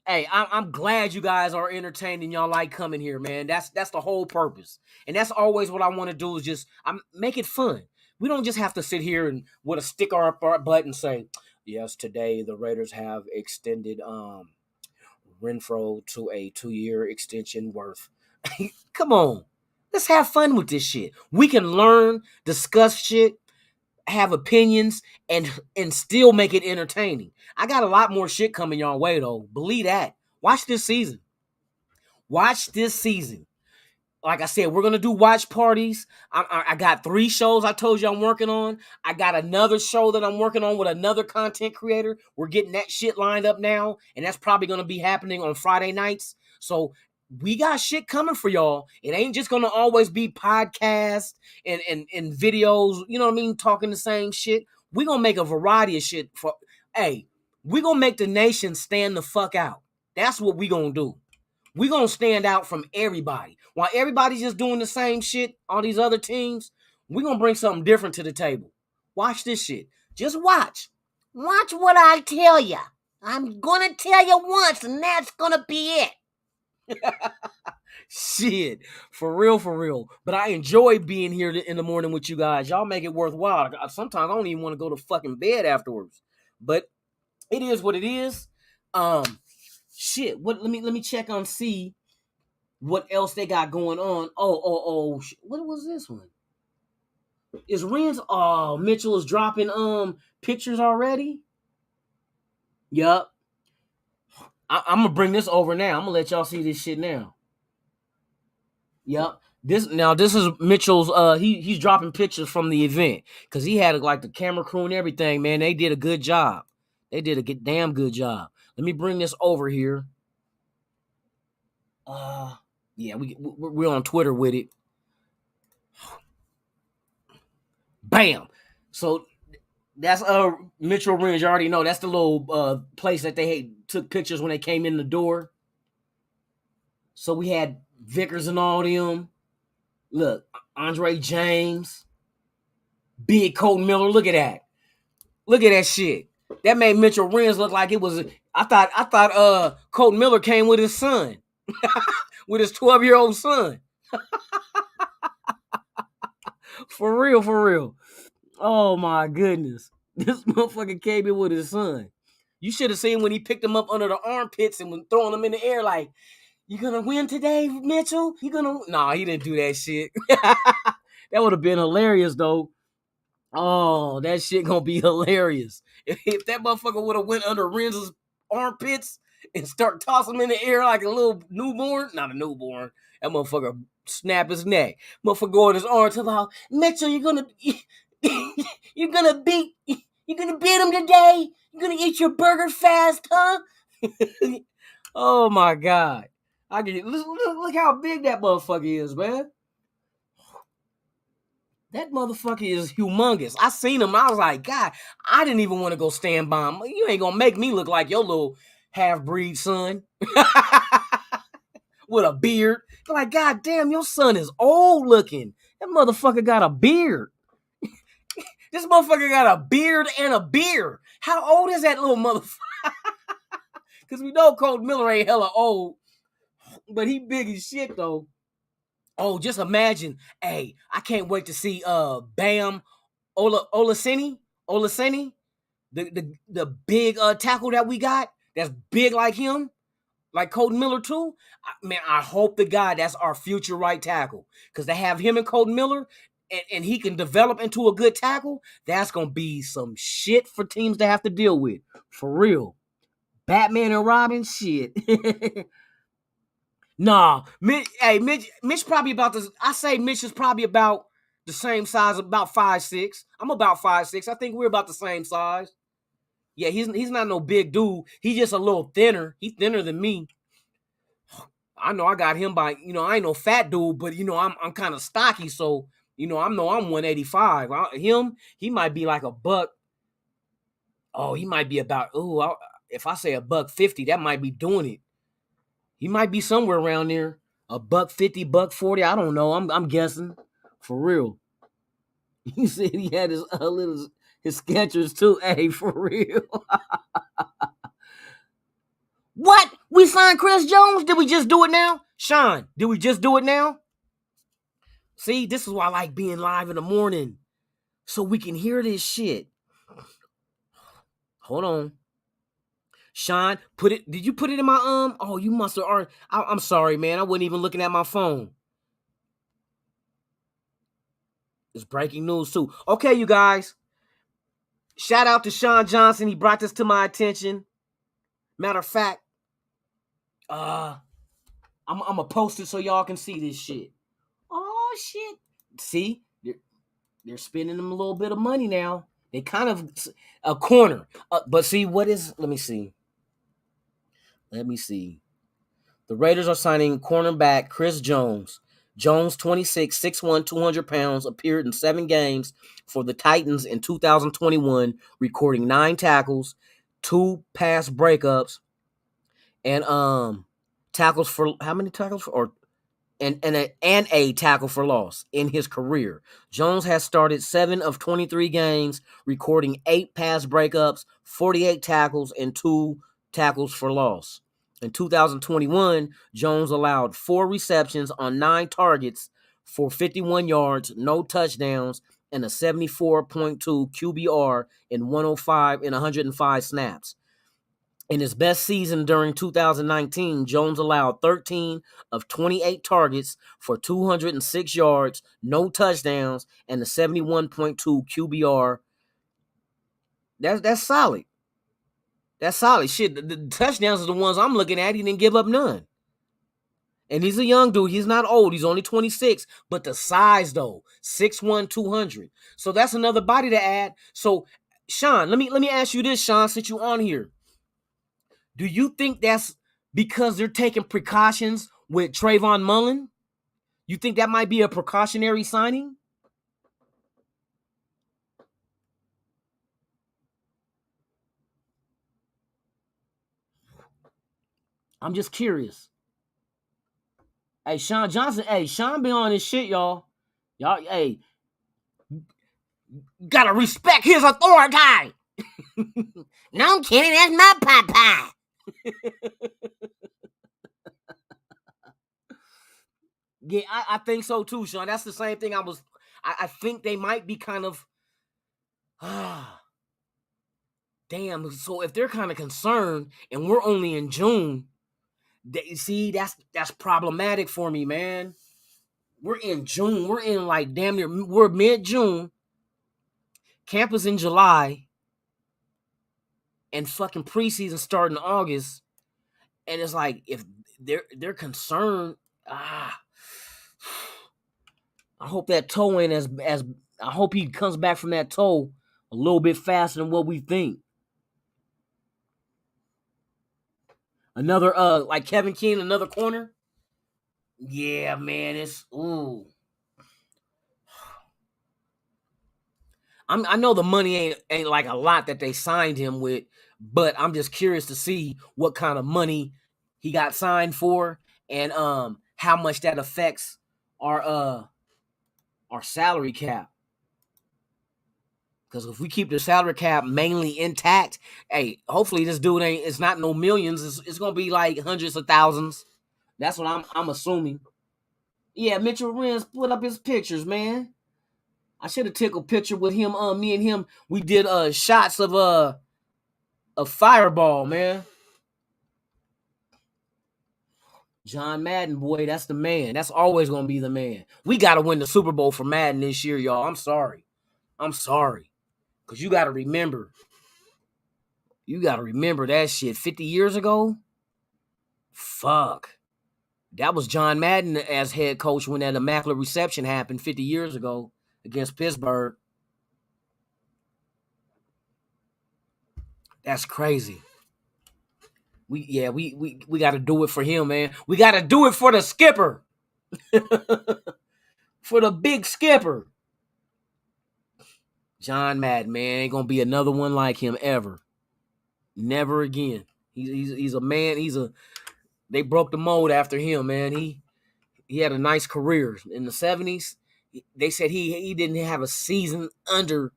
I'm glad you guys are entertained and y'all like coming here, man. That's the whole purpose. And that's always what I want to do, is just make it fun. We don't just have to sit here and with a sticker up our butt and say, yes, today the Raiders have extended Renfro to a 2-year extension worth. Come on. Let's have fun with this shit. We can learn, discuss shit, have opinions, and still make it entertaining. I got a lot more shit coming your way, though. Believe that. Watch this season. Like I said, we're going to do watch parties. I got 3 shows I told you I'm working on. I got another show that I'm working on with another content creator. We're getting that shit lined up now, and that's probably going to be happening on Friday nights. So we got shit coming for y'all. It ain't just going to always be podcasts and videos, you know what I mean, talking the same shit. We're going to make a variety of shit. We're going to make the nation stand the fuck out. That's what we going to do. We're going to stand out from everybody. While everybody's just doing the same shit on these other teams, we're going to bring something different to the table. Watch this shit. Just watch. Watch what I tell you. I'm going to tell you once, and that's going to be it. Shit. For real. But I enjoy being here in the morning with you guys. Y'all make it worthwhile. Sometimes I don't even want to go to fucking bed afterwards. But it is what it is. Shit, let me check on see what else they got going on. Oh, what was this one? Is Renz Mitchell is dropping pictures already? Yup. I'm gonna bring this over now. I'm gonna let y'all see this shit now. Yup. This is Mitchell's he's dropping pictures from the event, because he had like the camera crew and everything, man. They did a good job. They did a damn good job. Let me bring this over here. Yeah, we're on Twitter with it. Bam. So that's Mitchell Renz. You already know that's the little place that they took pictures when they came in the door. So we had Vickers and all them. Look, Andre James, Big Colton Miller. Look at that shit. That made Mitchell Renz look like it was. I thought Colton Miller came with his son. With his 12-year-old son. For real. Oh my goodness. This motherfucker came in with his son. You should have seen when he picked him up under the armpits and was throwing him in the air like, you gonna win today, Mitchell? Nah, he didn't do that shit. That would have been hilarious, though. Oh, that shit gonna be hilarious. If that motherfucker would have went under Renz's armpits and start tossing him in the air like a little newborn. Not a newborn. That motherfucker snap his neck. Motherfucker go in his arm to the Mitchell, you're gonna beat him today? You're gonna eat your burger fast, huh? Oh my God. Look how big that motherfucker is, man. That motherfucker is humongous. I seen him. I was like, God, I didn't even want to go stand by him. You ain't gonna make me look like your little half-breed son with a beard. Like, God damn, your son is old looking. That motherfucker got a beard. This motherfucker got a beard and a beard. How old is that little motherfucker? Because we know Colton Miller ain't hella old, but he big as shit, though. Oh, just imagine. Hey, I can't wait to see Bam Olaseni, the big tackle that we got that's big like him, like Colton Miller too. Man, I hope to God that's our future right tackle, because to have him and Colton Miller and he can develop into a good tackle, that's going to be some shit for teams to have to deal with. For real. Batman and Robin, shit. Nah, Mitch probably about this. I say Mitch is probably about the same size, about 5'6". I'm about 5'6". I think we're about the same size. Yeah, he's not no big dude. He's just a little thinner. He's thinner than me. I know I got him by, I ain't no fat dude, but I'm kind of stocky, so I'm 185. He might be like a buck. Oh, he might be about, if I say a $150, that might be doing it. He might be somewhere around there. A $150, $140. I don't know. I'm guessing. For real. He said he had his Skechers too. Hey, for real. What? We signed Chris Jones? Did we just do it now? Sean, did we just do it now? See, this is why I like being live in the morning. So we can hear this shit. Hold on. Sean, did you put it in my Oh, you must have I'm sorry, man. I wasn't even looking at my phone. It's breaking news too. Okay, you guys. Shout out to Sean Johnson. He brought this to my attention. Matter of fact, I'm gonna post it so y'all can see this shit. Oh shit! See, they're spending them a little bit of money now. They kind of a corner, but see what is? Let me see. The Raiders are signing cornerback Chris Jones. Jones, 26, 6'1", 200 pounds, appeared in 7 games for the Titans in 2021, recording 9 tackles, 2 pass breakups, and tackles for how many tackles for and a tackle for loss in his career. Jones has started 7 of 23 games, recording 8 pass breakups, 48 tackles, and 2 tackles for loss. In 2021, Jones allowed 4 receptions on 9 targets for 51 yards, no touchdowns, and a 74.2 QBR in 105 snaps. In his best season during 2019, Jones allowed 13 of 28 targets for 206 yards, no touchdowns, and a 71.2 QBR. That's solid. That's solid. Shit, the touchdowns are the ones I'm looking at. He didn't give up none. And he's a young dude. He's not old. He's only 26. But the size, though, 6'1", 200. So that's another body to add. So, Sean, let me ask you this, Sean, since you're on here. Do you think that's because they're taking precautions with Trayvon Mullen? You think that might be a precautionary signing? I'm just curious. Hey, Sean Johnson. Hey, Sean been on his shit, y'all. Y'all, hey, gotta respect his authority. No, I'm kidding. That's my papa. Yeah, I think so too, Sean. That's the same thing I think they might be kind of, damn. So if they're kind of concerned and we're only in June, that's problematic for me, man. We're in June. We're in like damn near, we're mid-June. Camp is in July. And fucking preseason starting in August. And it's like, if they're concerned, I hope that toe ain't as I hope he comes back from that toe a little bit faster than what we think. Another like Kevin King, another corner. Yeah, man, it's ooh. I know the money ain't like a lot that they signed him with, but I'm just curious to see what kind of money he got signed for and how much that affects our salary cap. Because if we keep the salary cap mainly intact, hey, hopefully this dude it's not no millions. It's gonna be like hundreds of thousands. That's what I'm assuming. Yeah, Mitchell Renz put up his pictures, man. I should have took a picture with him. Me and him, we did shots of a Fireball, man. John Madden, boy, that's the man. That's always gonna be the man. We gotta win the Super Bowl for Madden this year, y'all. I'm sorry. Because you gotta remember. You gotta remember that shit 50 years ago. Fuck. That was John Madden as head coach when that immaculate reception happened 50 years ago against Pittsburgh. That's crazy. We got to do it for him, man. We got to do it for the skipper. For the big skipper. John Madden, man, ain't gonna be another one like him ever. Never again. He's a man. They broke the mold after him, man. He had a nice career in the 70s. They said he didn't have a season under.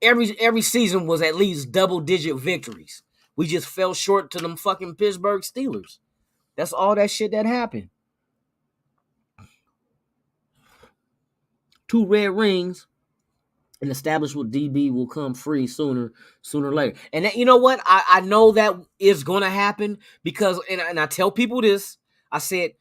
Every season was at least double-digit victories. We just fell short to them fucking Pittsburgh Steelers. That's all that shit that happened. 2 red rings. And established with DB will come free sooner or later. And that, you know what? I know that is going to happen because, and I tell people this, I said,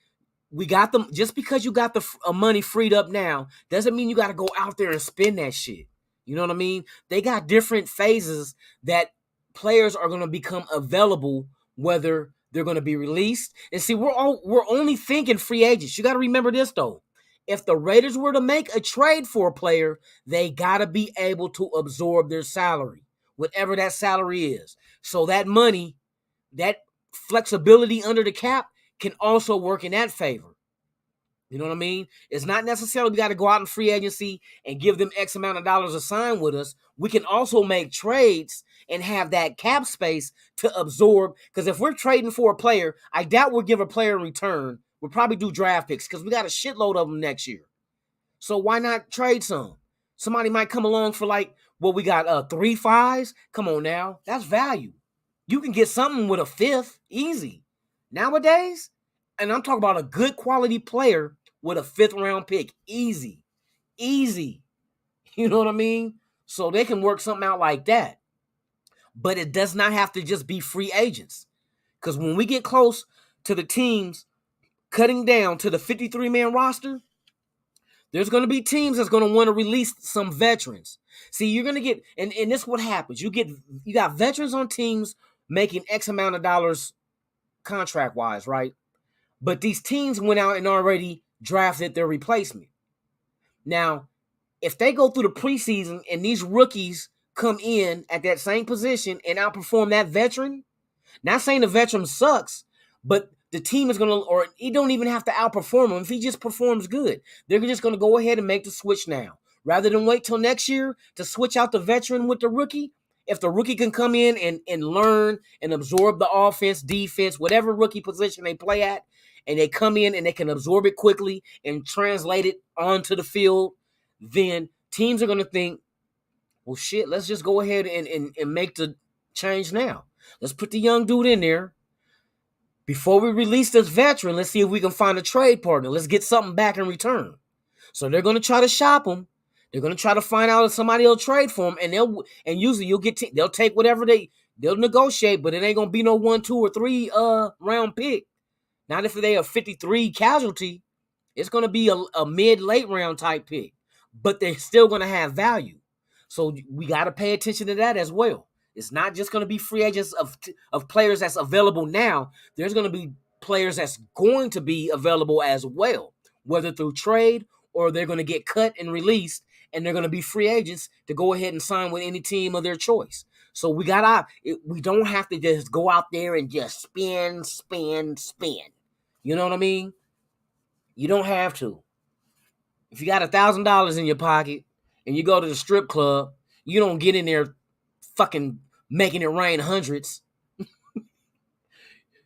we got them, just because you got the money freed up now, doesn't mean you got to go out there and spend that shit. You know what I mean? They got different phases that players are going to become available, whether they're going to be released. And see, we're only thinking free agents. You got to remember this, though. If the Raiders were to make a trade for a player, they got to be able to absorb their salary, whatever that salary is. So that money, that flexibility under the cap can also work in that favor. You know what I mean? It's not necessarily we got to go out in free agency and give them X amount of dollars to sign with us. We can also make trades and have that cap space to absorb. Because if we're trading for a player, I doubt we'll give a player in return. We'll probably do draft picks because we got a shitload of them next year. So why not trade some? Somebody might come along for we got 3 5s. Come on now. That's value. You can get something with a 5th. Easy. Nowadays, and I'm talking about a good quality player with a 5th round pick. Easy. You know what I mean? So they can work something out like that. But it does not have to just be free agents. Because when we get close to the teams cutting down to the 53-man roster, there's going to be teams that's going to want to release some veterans. See, you're going to get, and this is what happens. You got veterans on teams making X amount of dollars contract-wise, right? But these teams went out and already drafted their replacement. Now, if they go through the preseason and these rookies come in at that same position and outperform that veteran, not saying the veteran sucks, but the team is going to, or he don't even have to outperform him. If he just performs good, they're just going to go ahead and make the switch now. Rather than wait till next year to switch out the veteran with the rookie, if the rookie can come in and learn and absorb the offense, defense, whatever rookie position they play at, and they come in and they can absorb it quickly and translate it onto the field, then teams are going to think, well, shit, let's just go ahead and make the change now. Let's put the young dude in there. Before we release this veteran, let's see if we can find a trade partner. Let's get something back in return. So they're going to try to shop him. They're going to try to find out if somebody will trade for him, and usually they'll take whatever they'll negotiate, but it ain't going to be no 1, 2, or 3 round pick. Not if they are 53 casualty. It's going to be a mid-late round type pick, but they're still going to have value. So we got to pay attention to that as well. It's not just going to be free agents of players that's available now. There's going to be players that's going to be available as well, whether through trade or they're going to get cut and released, and they're going to be free agents to go ahead and sign with any team of their choice. So we don't have to just go out there and just spin. You know what I mean? You don't have to. If you got $1,000 in your pocket and you go to the strip club, you don't get in there fucking making it rain hundreds.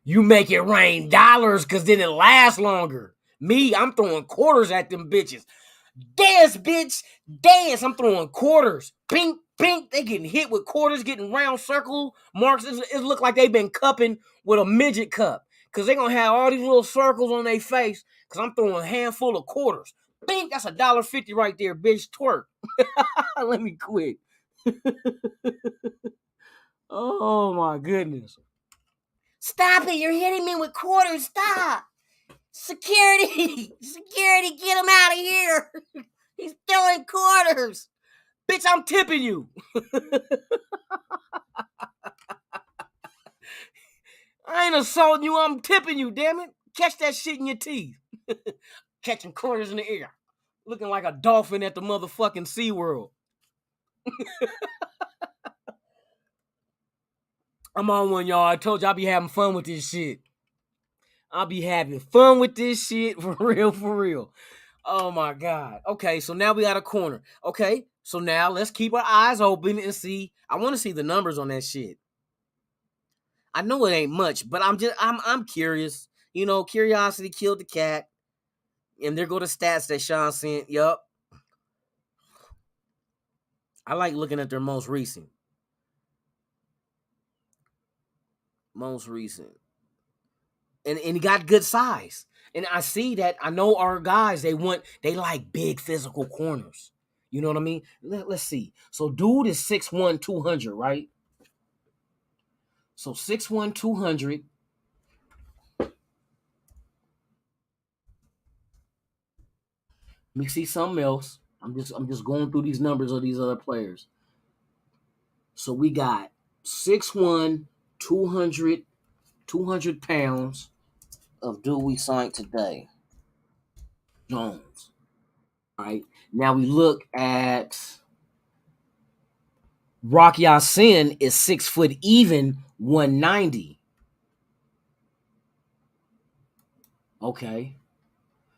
You make it rain dollars because then it lasts longer. Me, I'm throwing quarters at them bitches. Dance, bitch. Dance. I'm throwing quarters. Bink, bink. They getting hit with quarters, getting round circle marks. It look like they've been cupping with a midget cup because they're going to have all these little circles on their face because I'm throwing a handful of quarters. Bink, that's $1.50 right there, bitch. Twerk. Let me quit. Oh, my goodness. Stop it. You're hitting me with quarters. Stop. Security, get him out of here. He's throwing quarters. Bitch, I'm tipping you. I ain't assaulting you. I'm tipping you, damn it. Catch that shit in your teeth. Catching quarters in the air. Looking like a dolphin at the motherfucking SeaWorld. I'm on one, y'all. I told you I'll be having fun with this shit. I'll be having fun with this shit for real, for real. Oh my God. Okay, so now we got a corner. Okay, so now let's keep our eyes open and see. I want to see the numbers on that shit. I know it ain't much, but I'm curious. You know, curiosity killed the cat. And there go the stats that Sean sent. Yup. I like looking at their most recent. Most recent. And he got good size. And I see that. I know our guys, they like big physical corners. You know what I mean? Let's see. So dude is 6'1", 200, right? So 6'1", 200. Let me see something else. I'm just going through these numbers of these other players. So we got 6'1", 200, 200 pounds of dude we signed today. Jones. All right. Now we look at Rock Ya-Sin is 6 foot even, 190. Okay.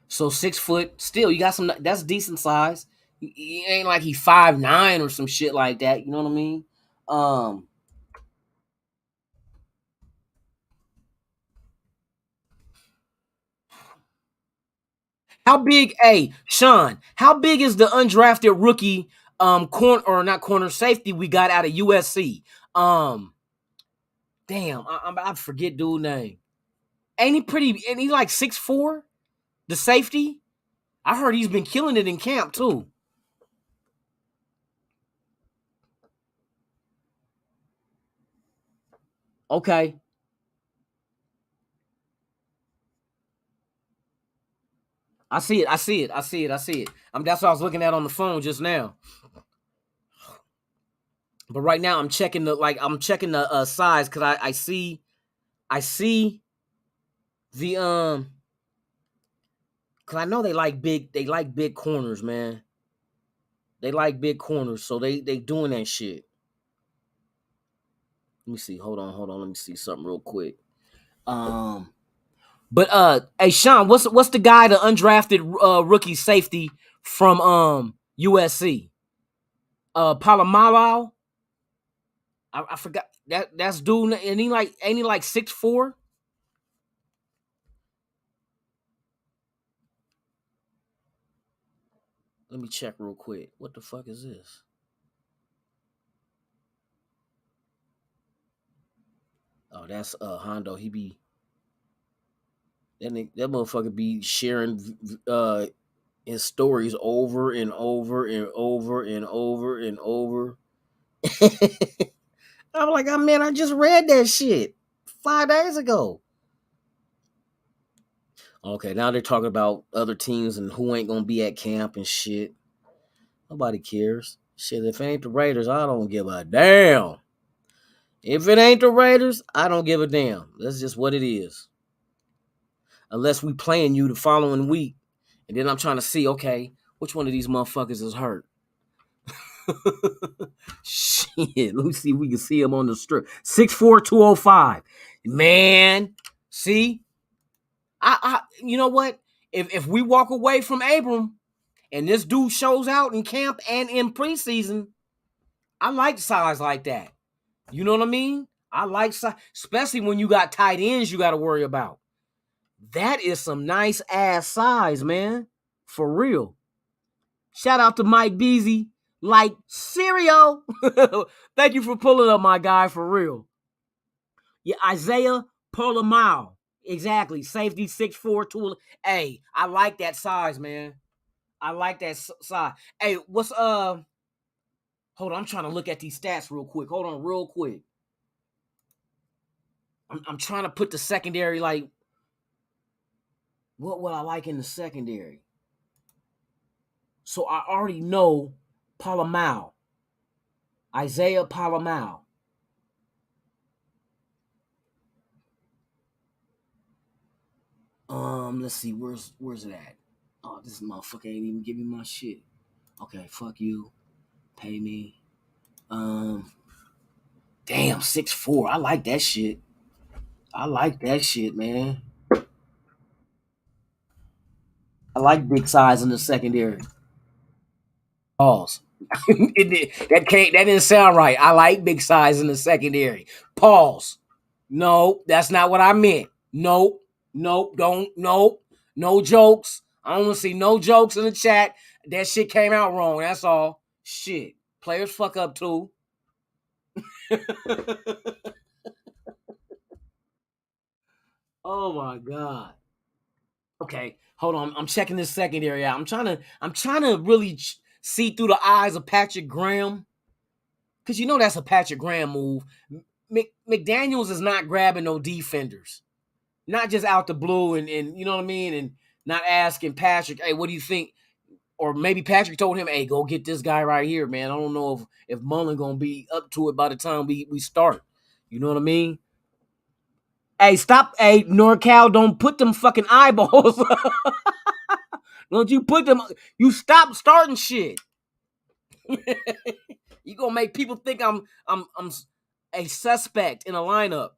So 6 foot, still, you got some, that's decent size. He ain't like he 5'9" or some shit like that. You know what I mean? How big, hey, Sean, how big is the undrafted rookie corner or not corner safety we got out of USC? Damn, I forget dude name. Ain't he pretty? Ain't he like 6'4"? The safety? I heard he's been killing it in camp too. Okay. I see it. I see it. I see it. I see it. That's what I was looking at on the phone just now. But right now I'm checking the size because I see the because I know they like big corners, man. They like big corners, so they doing that shit. Let me see. Hold on. Let me see something real quick. But hey Sean, what's the guy, the undrafted rookie safety from USC? Palomalu. I forgot that's dude, and he like ain't he like 6'4"? Let me check real quick. What the fuck is this? Oh, that's Hondo. He be that motherfucker be sharing his stories over and over and over and over and over. I'm like, oh man, I just read that shit 5 days ago. Okay, now they're talking about other teams and who ain't gonna be at camp and shit. Nobody cares. Shit, if it ain't the Raiders, I don't give a damn. If it ain't the Raiders, I don't give a damn. That's just what it is. Unless we playing you the following week, and then I'm trying to see, okay, which one of these motherfuckers is hurt. Shit, let me see if we can see him on the strip. 6'4", 205. Man, see, I you know what? If we walk away from Abram and this dude shows out in camp and in preseason, I like size like that. You know what I mean? I like size, especially when you got tight ends you got to worry about. That is some nice ass size, man. For real. Shout out to Mike Beasy. Like cereal. Thank you for pulling up, my guy, for real. Yeah, Isaiah Palomalu. Exactly. Safety 6'4", 2. Hey, I like that size, man. I like that size. Hey, what's hold on, I'm trying to look at these stats real quick. Hold on, real quick. I'm trying to put the secondary, like, what would I like in the secondary? So I already know Palomalu. Isaiah Palomalu. Let's see, where's it at? Oh, this motherfucker ain't even give me my shit. Okay, fuck you. Pay me. Damn, 6'4". I like that shit. I like that shit, man. I like big size in the secondary. Pause. That didn't sound right. I like big size in the secondary. Pause. No, that's not what I meant. Nope. Don't. Nope. No jokes. I don't want to see no jokes in the chat. That shit came out wrong. That's all. Shit. Players fuck up too. Oh my god. Okay, hold on. I'm checking this secondary out. I'm trying to really see through the eyes of Patrick Graham, because you know that's a Patrick Graham move. McDaniels is not grabbing no defenders, not just out the blue and you know what I mean, and not asking Patrick, hey, what do you think? Or maybe Patrick told him, hey, go get this guy right here, man. I don't know if Mullen gonna be up to it by the time we start. You know what I mean? Hey, stop. Hey, NorCal, don't put them fucking eyeballs. Don't you put them. You stop starting shit. You gonna make people think I'm a suspect in a lineup.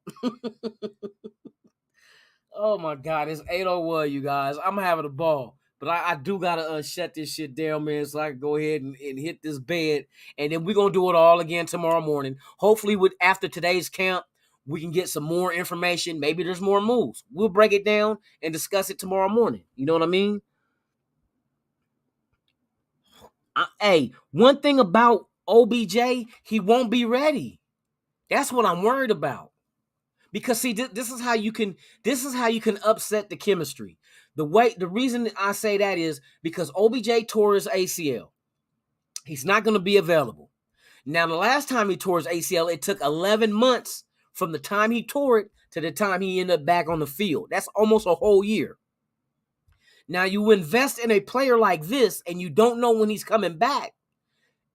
Oh my god, it's 8:01, you guys. I'm having a ball. But I do gotta shut this shit down, man, so I can go ahead and hit this bed. And then we're gonna do it all again tomorrow morning. Hopefully, after today's camp, we can get some more information. Maybe there's more moves. We'll break it down and discuss it tomorrow morning. You know what I mean? Hey, one thing about OBJ, he won't be ready. That's what I'm worried about. Because see, this is how you can upset the chemistry. The reason I say that is because OBJ tore his ACL. He's not going to be available. Now, the last time he tore his ACL, it took 11 months from the time he tore it to the time he ended up back on the field. That's almost a whole year. Now, you invest in a player like this and you don't know when he's coming back.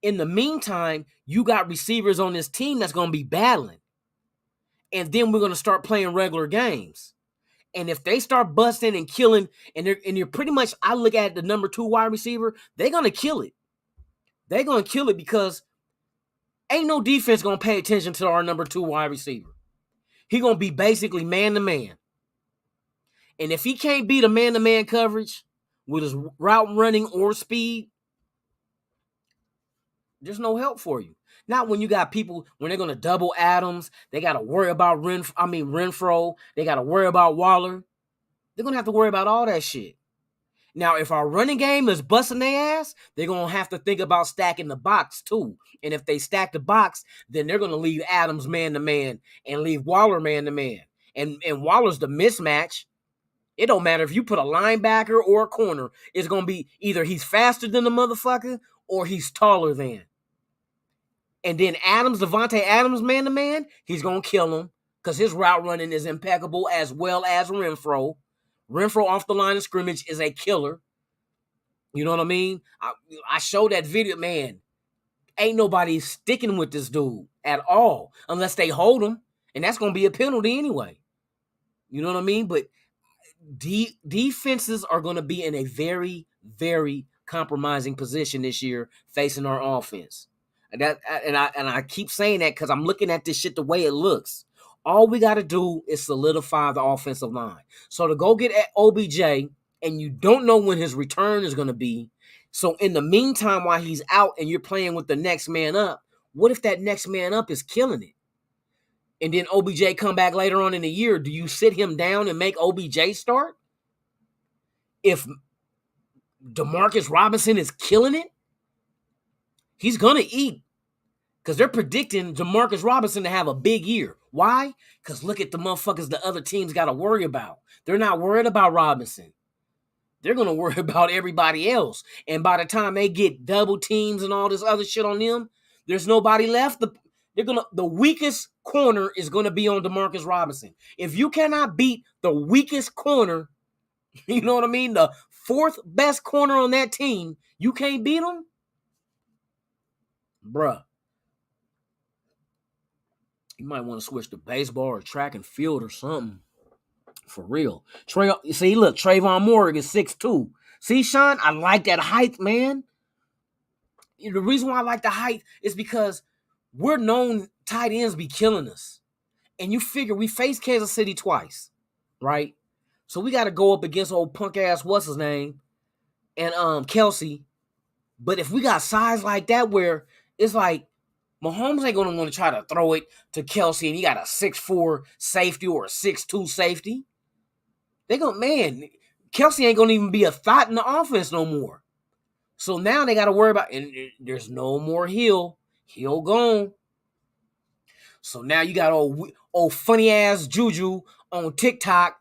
In the meantime, you got receivers on this team that's going to be battling. And then we're going to start playing regular games. And if they start busting and killing, and you're pretty much, I look at the number 2 wide receiver, they're going to kill it. They're going to kill it because ain't no defense going to pay attention to our number 2 wide receiver. He going to be basically man-to-man. And if he can't beat a man-to-man coverage with his route running or speed, there's no help for you. Not when you got people, when they're going to double Adams, they got to worry about Renfro. They got to worry about Waller. They're going to have to worry about all that shit. Now, if our running game is busting their ass, they're going to have to think about stacking the box too. And if they stack the box, then they're going to leave Adams man-to-man and leave Waller man-to-man. And Waller's the mismatch. It don't matter if you put a linebacker or a corner. It's going to be either he's faster than the motherfucker or he's taller than. And then Devontae Adams man-to-man, he's going to kill him because his route running is impeccable as well as Renfro. Renfro off the line of scrimmage is a killer. You know what I mean? I showed that video, man. Ain't nobody sticking with this dude at all unless they hold him, and that's going to be a penalty anyway. You know what I mean? But defenses are going to be in a very, very compromising position this year facing our offense. And I keep saying that because I'm looking at this shit the way it looks. All we got to do is solidify the offensive line. So to go get OBJ, and you don't know when his return is going to be. So in the meantime, while he's out and you're playing with the next man up, what if that next man up is killing it? And then OBJ come back later on in the year. Do you sit him down and make OBJ start? If Demarcus Robinson is killing it, he's going to eat. Because they're predicting Demarcus Robinson to have a big year. Why? Because look at the motherfuckers the other teams got to worry about. They're not worried about Robinson. They're going to worry about everybody else. And by the time they get double teams and all this other shit on them, there's nobody left. The weakest corner is going to be on Demarcus Robinson. If you cannot beat the weakest corner, you know what I mean? The 4th best corner on that team, you can't beat them? Bruh. You might want to switch to baseball or track and field or something. For real. See, look, Trayvon Moore is 6'2". See, Sean, I like that height, man. The reason why I like the height is because we're known tight ends be killing us. And you figure we faced Kansas City twice, right? So we got to go up against old punk ass, what's his name, and Kelsey. But if we got size like that where it's like Mahomes ain't going to want to try to throw it to Kelsey and he got a 6'4 safety or a 6'2 safety. They go, man, Kelsey ain't going to even be a thought in the offense no more. So now they got to worry about, and there's no more Hill. Hill gone. So now you got old funny ass Juju on TikTok.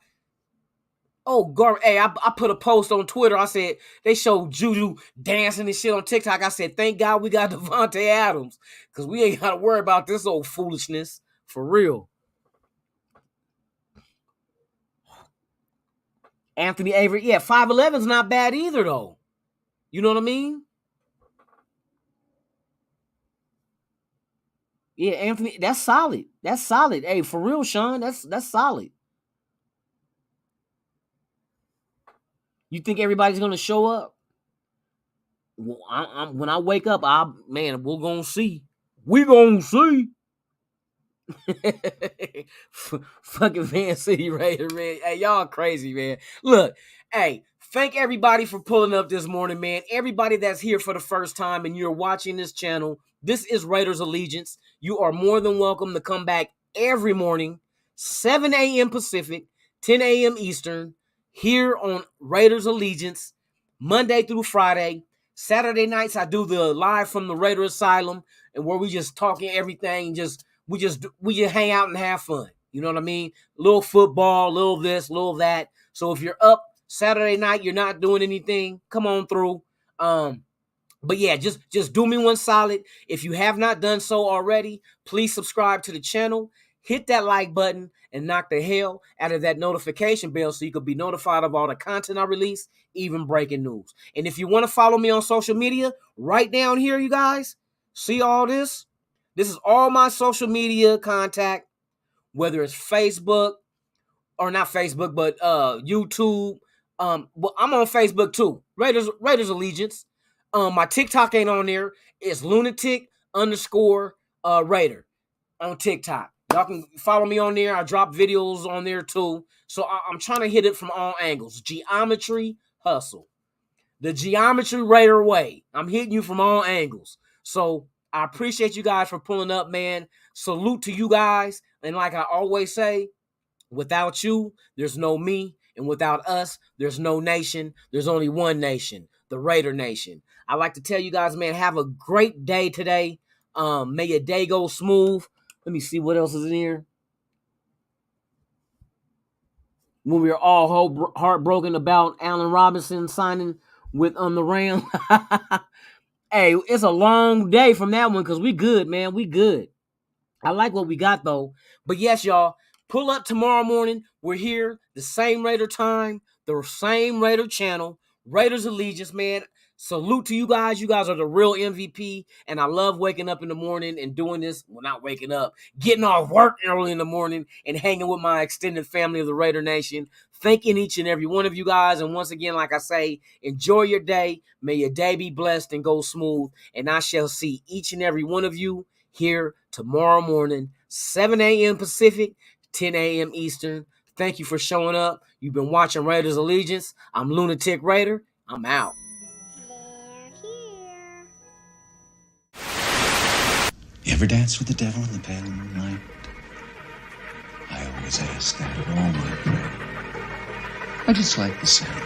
Oh, hey, I put a post on Twitter. I said they showed Juju dancing and shit on TikTok. I said, thank God we got Devontae Adams because we ain't got to worry about this old foolishness for real. Anthony Avery, yeah, 5'11's not bad either, though. You know what I mean? Yeah, Anthony, that's solid. That's solid. Hey, for real, Sean, that's solid. You think everybody's gonna show up? Well, when I wake up, we're gonna see. We gonna see. Fucking Van City Raider, man. Hey, y'all crazy, man. Look, hey, thank everybody for pulling up this morning, man. Everybody that's here for the first time and you're watching this channel, this is Raiders Allegiance. You are more than welcome to come back every morning, 7 a.m. Pacific, 10 a.m. Eastern, here on Raiders Allegiance, Monday through Friday. Saturday nights, I do the live from the Raider Asylum, and where we just talking everything, we just hang out and have fun. You know what I mean? Little football, little this, little that. So if you're up Saturday night, you're not doing anything, come on through. But yeah, just do me one solid. If you have not done so already, please subscribe to the channel. Hit that like button and knock the hell out of that notification bell so you could be notified of all the content I release, even breaking news. And if you want to follow me on social media, right down here, you guys, see all this? This is all my social media contact, whether it's Facebook or not Facebook, but YouTube. Well, I'm on Facebook too. Raiders Allegiance. My TikTok ain't on there. It's lunatic_Raider on TikTok. Y'all can follow me on there. I drop videos on there too. So I'm trying to hit it from all angles. Geometry Hustle. The Geometry Raider way. I'm hitting you from all angles. So I appreciate you guys for pulling up, man. Salute to you guys. And like I always say, without you, there's no me. And without us, there's no nation. There's only one nation, the Raider Nation. I like to tell you guys, man, have a great day today. May your day go smooth. Let me see what else is in here. When we were all heartbroken about Allen Robinson signing with the Rams. Hey, it's a long day from that one because we good, man. We good. I like what we got, though. But yes, y'all, pull up tomorrow morning. We're here, the same Raider time, the same Raider channel, Raiders Allegiance, man. Salute to you guys. You guys are the real MVP, and I love waking up in the morning and doing this. Well, not waking up, getting off work early in the morning and hanging with my extended family of the Raider Nation. Thanking each and every one of you guys. And once again, like I say, enjoy your day. May your day be blessed and go smooth. And I shall see each and every one of you here tomorrow morning, 7 a.m. Pacific, 10 a.m. Eastern. Thank you for showing up. You've been watching Raiders Allegiance. I'm Lunatic Raider. I'm out. You ever dance with the devil in the pale moonlight? I always ask that of all my prey. I just like the sound.